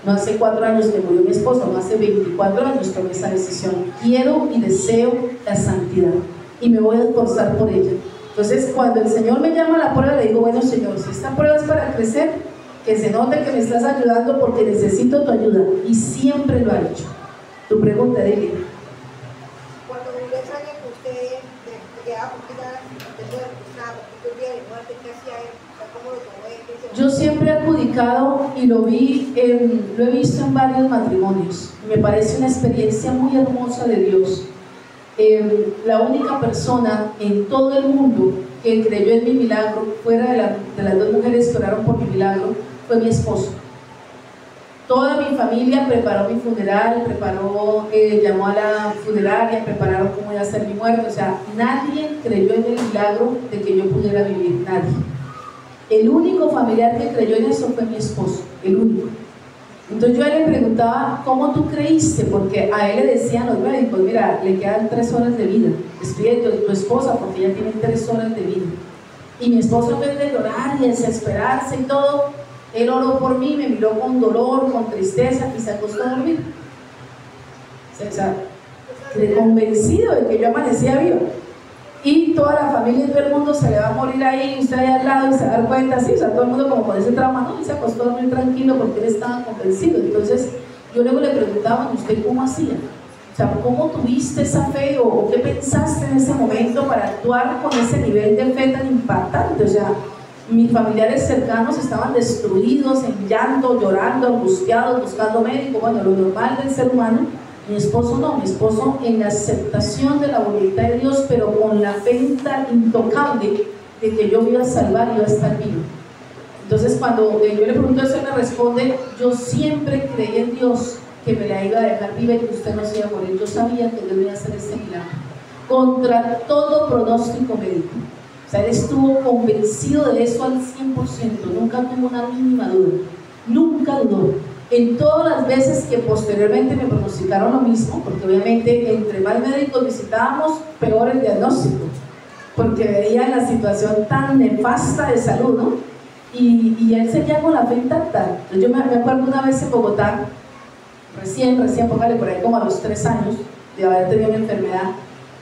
Speaker 2: No hace 4 años que murió mi esposo, no hace 24 años tomé esa decisión. Quiero y deseo la santidad y me voy a esforzar por ella. Entonces, cuando el Señor me llama a la prueba, le digo, bueno, Señor, si esta prueba es para crecer, que se note que me estás ayudando porque necesito tu ayuda. Y siempre lo ha hecho. Tu pregunta, Delia.
Speaker 4: Cuando usted sabe que usted quedaba poquita, poquitos días de muerte, ¿qué hacía él? ¿Cómo lo tomó él?
Speaker 2: Yo siempre he adjudicado y lo he visto en varios matrimonios. Me parece una experiencia muy hermosa de Dios. La única persona en todo el mundo que creyó en mi milagro, fuera de las 2 mujeres que oraron por mi milagro, fue mi esposo. Toda mi familia preparó mi funeral, llamó a la funeraria, prepararon cómo iba a ser mi muerte. O sea, nadie creyó en el milagro de que yo pudiera vivir, nadie. El único familiar que creyó en eso fue mi esposo, el único. Entonces yo a él le preguntaba, ¿cómo tú creíste? Porque a él le decían los médicos, mira, le quedan 3 horas de vida, despide a tu esposa porque ella tiene 3 horas de vida. Y mi esposo, en vez de llorar y desesperarse y todo, él oró por mí, me miró con dolor, con tristeza y se acostó a dormir. O sea, convencido de que yo amanecía viva. Y toda la familia y todo el mundo se le va a morir ahí, usted ahí al lado y se va a dar cuenta, sí, o sea, todo el mundo como con ese trauma, no, y se acostó a dormir tranquilo porque él estaba convencido. Entonces, yo luego le preguntaba, ¿usted cómo hacía? O sea, ¿cómo tuviste esa fe o qué pensaste en ese momento para actuar con ese nivel de fe tan impactante? O sea, mis familiares cercanos estaban destruidos, en llanto, llorando, angustiados, buscando médico, bueno, lo normal del ser humano. Mi esposo no, mi esposo en la aceptación de la voluntad de Dios, pero con la fe intocable de que yo me iba a salvar y iba a estar vivo. Entonces, cuando yo le pregunto eso, él me responde, yo siempre creí en Dios que me la iba a dejar viva y que usted no se iba a morir. Yo sabía que Dios me iba a hacer este milagro, contra todo pronóstico médico. O sea, él estuvo convencido de eso al 100%, nunca tuvo una mínima duda, nunca dudó. En todas las veces que posteriormente me pronosticaron lo mismo, porque obviamente entre más médicos visitábamos, peor el diagnóstico, porque veía la situación tan nefasta de salud, ¿no? Y él seguía con la fe intacta. Yo me acuerdo una vez en Bogotá, recién, póngale por ahí como a los 3 años de haber tenido una enfermedad,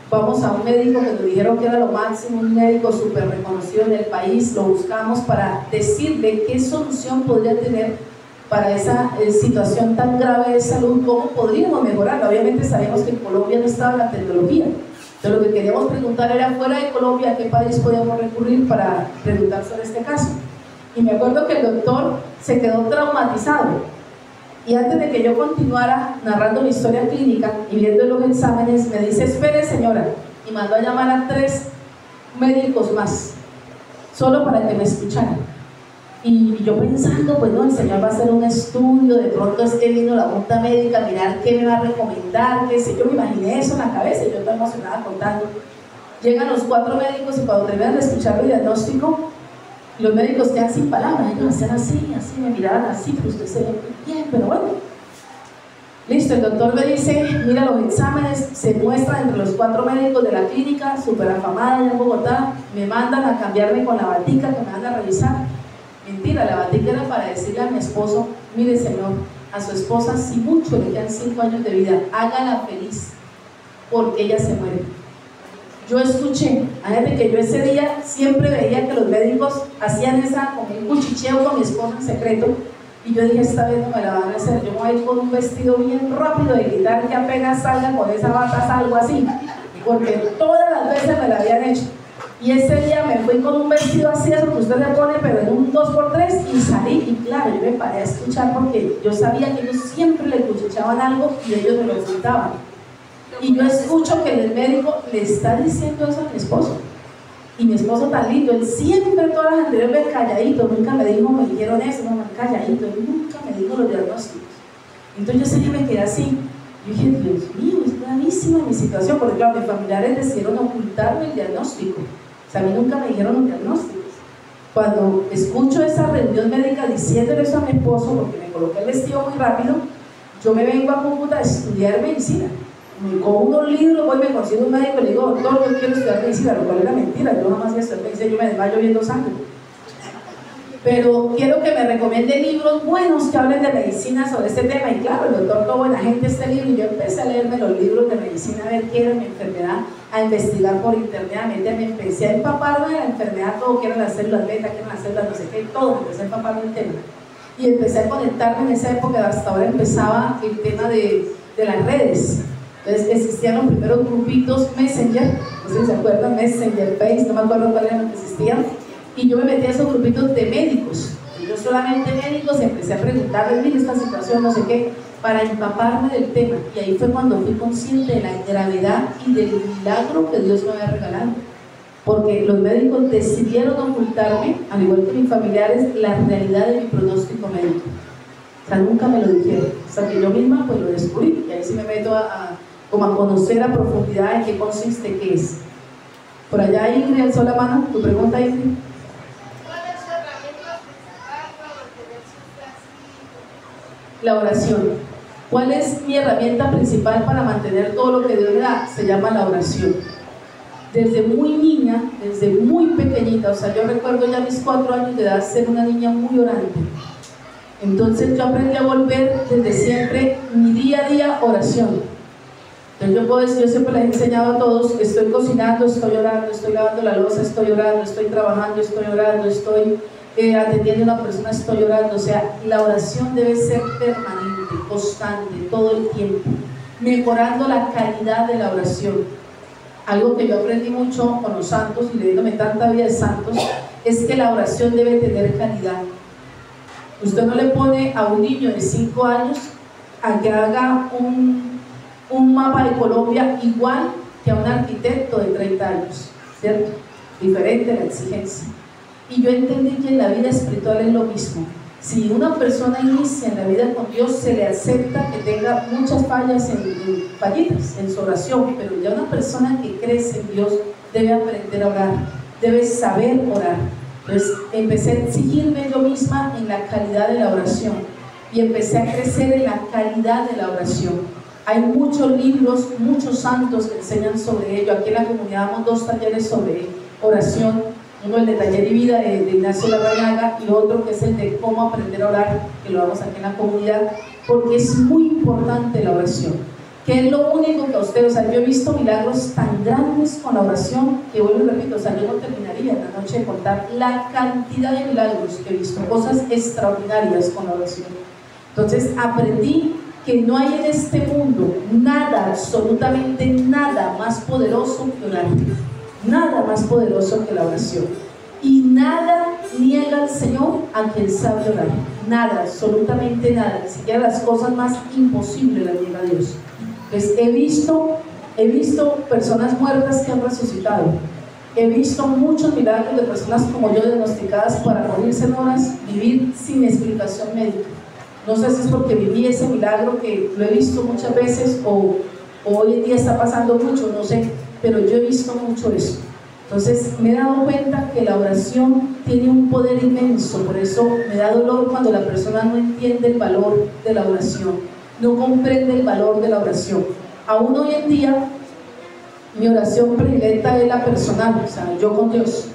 Speaker 2: vamos a un médico que nos dijeron que era lo máximo, un médico súper reconocido en el país, lo buscamos para decirle qué solución podría tener para esa situación tan grave de salud, cómo podríamos mejorarla. Obviamente sabemos que en Colombia no estaba la tecnología, pero lo que queríamos preguntar era fuera de Colombia a qué país podíamos recurrir para preguntar sobre este caso. Y me acuerdo que el doctor se quedó traumatizado y antes de que yo continuara narrando mi historia clínica y viendo los exámenes, me dice, espere señora, y mandó a llamar a 3 médicos más solo para que me escucharan. Y yo pensando, pues no, el Señor va a hacer un estudio, de pronto es que vino la junta médica a mirar qué me va a recomendar, qué sé yo, me imaginé eso en la cabeza y yo estaba emocionada contando. Llegan los 4 médicos y cuando terminan de escuchar el diagnóstico, los médicos quedan sin palabras, ellos hacían así, me miraban así, pero usted se ve muy bien, pero bueno. Listo, el doctor me dice, mira los exámenes, se muestran entre los 4 médicos de la clínica, súper afamada allá en Bogotá, me mandan a cambiarme con la batica que me van a revisar. Mentira, la batica era para decirle a mi esposo, mire señor, a su esposa si mucho le quedan 5 años de vida, hágala feliz, porque ella se muere. Yo escuché, fíjate que yo ese día siempre veía que los médicos hacían como un cuchicheo con mi esposa en secreto, y yo dije, esta vez no me la van a hacer, yo me voy a ir con un vestido bien rápido de quitar, que apenas salga con esa bata, salgo así, porque todas las veces me la habían hecho. Y ese día me fui con un vestido así, eso que usted le pone, pero en un 2x3 y salí. Y claro, yo me paré a escuchar porque yo sabía que ellos siempre le cuchicheaban algo y ellos me lo ocultaban. Y yo escucho que el médico le está diciendo eso a mi esposo. Y mi esposo tan lindo, él siempre todas las anteriores calladito, nunca me dijo, me dijeron eso, no, calladito, él nunca me dijo los diagnósticos. Entonces yo me quedé así. Yo dije, Dios mío, es gravísima mi situación, porque claro, mis familiares decidieron ocultarme el diagnóstico. O sea, a mí nunca me dijeron los diagnósticos. Cuando escucho esa reunión médica diciéndole eso a mi esposo, porque me coloqué el vestido muy rápido, yo me vengo a Cúcuta a estudiar medicina. Me cojo unos libros, voy, me consigo un médico y le digo, doctor, yo quiero estudiar medicina, lo cual era mentira, yo jamás iba a estudiar medicina, yo me desmayo viendo sangre. Pero quiero que me recomiende libros buenos que hablen de medicina sobre este tema. Y claro, el doctor, todo buena gente, este libro, y yo empecé a leerme los libros de medicina, a ver qué era mi enfermedad, a investigar por internet, a meterme, empecé a empaparme de la enfermedad, todo, qué eran las células beta, qué eran las células no sé qué, todo, empecé a empaparme el tema. Y empecé a conectarme en esa época, hasta ahora empezaba el tema de las redes. Entonces existían los primeros grupitos Messenger, no sé si se acuerdan, Messenger, Face, no me acuerdo cuál era lo que existían. Y yo me metí a esos grupitos de médicos, y yo solamente médicos, empecé a preguntarles, mire esta situación, no sé qué, para empaparme del tema. Y ahí fue cuando fui consciente de la gravedad y del milagro que Dios me había regalado. Porque los médicos decidieron ocultarme, al igual que mis familiares, la realidad de mi pronóstico médico. O sea, nunca me lo dijeron, hasta que yo misma pues lo descubrí. Y ahí sí me meto como a conocer a profundidad en qué consiste, qué es. Por allá Ingrid alzó la mano, tu pregunta, Ingrid. La oración. ¿Cuál es mi herramienta principal para mantener todo lo que Dios me da? Se llama la oración. Desde muy niña, desde muy pequeñita, o sea, yo recuerdo ya a mis 4 años de edad ser una niña muy orante. Entonces yo aprendí a volver desde siempre mi día a día oración. Entonces yo puedo decir, yo siempre les he enseñado a todos que estoy cocinando, estoy orando, estoy lavando la loza, estoy orando, estoy trabajando, estoy orando, estoy atendiendo a una persona, estoy orando. O sea, la oración debe ser permanente, constante, todo el tiempo, mejorando la calidad de la oración. Algo que yo aprendí mucho con los santos y leyéndome tanta vida de santos es que la oración debe tener calidad. Usted no le pone a un niño de 5 años a que haga un mapa de Colombia igual que a un arquitecto de 30 años, ¿cierto? Diferente la exigencia. Y yo entendí que en la vida espiritual es lo mismo. Si una persona inicia en la vida con Dios, se le acepta que tenga muchas fallas, fallitas en su oración, pero ya una persona que crece en Dios debe aprender a orar, debe saber orar. Entonces empecé a exigirme yo misma en la calidad de la oración y empecé a crecer en la calidad de la oración. Hay muchos libros, muchos santos que enseñan sobre ello. Aquí en la comunidad damos 2 talleres sobre oración. Uno el de Taller y Vida de Ignacio Larrañaga y otro que es el de cómo aprender a orar, que lo damos aquí en la comunidad, porque es muy importante la oración, que es lo único que a ustedes, o sea, yo he visto milagros tan grandes con la oración que vuelvo y repito, o sea, yo no terminaría en la noche de contar la cantidad de milagros que he visto, cosas extraordinarias con la oración. Entonces aprendí que no hay en este mundo nada, absolutamente nada más poderoso que orar. Nada más poderoso que la oración. Y nada niega al Señor a quien sabe orar. Nada, absolutamente nada. Ni siquiera las cosas más imposibles las niega a Dios. Pues he visto personas muertas que han resucitado. He visto muchos milagros de personas como yo diagnosticadas para morirse en horas, vivir sin explicación médica. No sé si es porque viví ese milagro que lo he visto muchas veces o hoy en día está pasando mucho, no sé. Pero yo he visto mucho eso. Entonces me he dado cuenta que la oración tiene un poder inmenso. Por eso me da dolor cuando la persona no entiende el valor de la oración, no comprende el valor de la oración. Aún hoy en día mi oración predilecta es la personal, o sea, yo con Dios.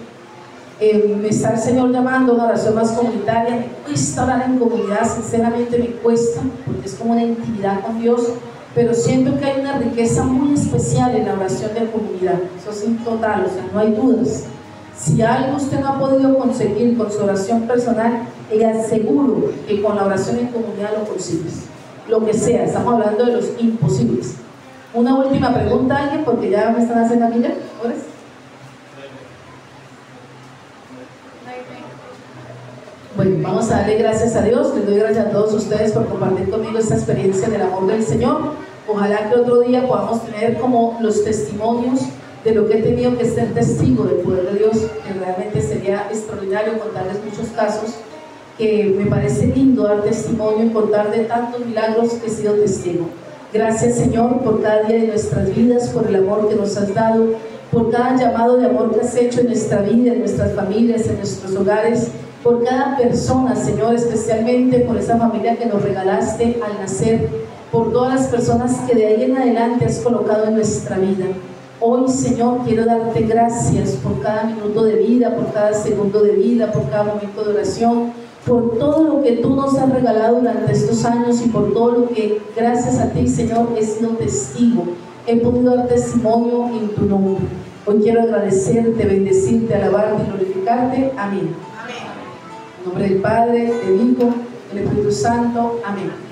Speaker 2: Me está el Señor llamando a una oración más comunitaria. Me cuesta orar en comunidad, sinceramente me cuesta, porque es como una intimidad con Dios. Pero siento que hay una riqueza muy especial en la oración de comunidad. Eso es total, o sea, no hay dudas. Si algo usted no ha podido conseguir con su oración personal, le aseguro que con la oración en comunidad lo consigues. Lo que sea, estamos hablando de los imposibles. Una última pregunta, alguien, porque ya me están haciendo aquí ya. Bueno, vamos a darle gracias a Dios. Les doy gracias a todos ustedes por compartir conmigo esta experiencia del amor del Señor. Ojalá que otro día podamos tener como los testimonios de lo que he tenido que ser testigo del poder de Dios, que realmente sería extraordinario contarles muchos casos, que me parece lindo dar testimonio y contar de tantos milagros que he sido testigo. Gracias, Señor, por cada día de nuestras vidas, por el amor que nos has dado, por cada llamado de amor que has hecho en nuestra vida, en nuestras familias, en nuestros hogares, por cada persona, Señor, especialmente por esa familia que nos regalaste al nacer, por todas las personas que de ahí en adelante has colocado en nuestra vida. Hoy, Señor, quiero darte gracias por cada minuto de vida, por cada segundo de vida, por cada momento de oración, por todo lo que tú nos has regalado durante estos años y por todo lo que, gracias a ti, Señor, he sido testigo. He podido dar testimonio en tu nombre. Hoy quiero agradecerte, bendecirte, alabarte y glorificarte. Amén. En nombre del Padre, del Hijo, del Espíritu Santo. Amén.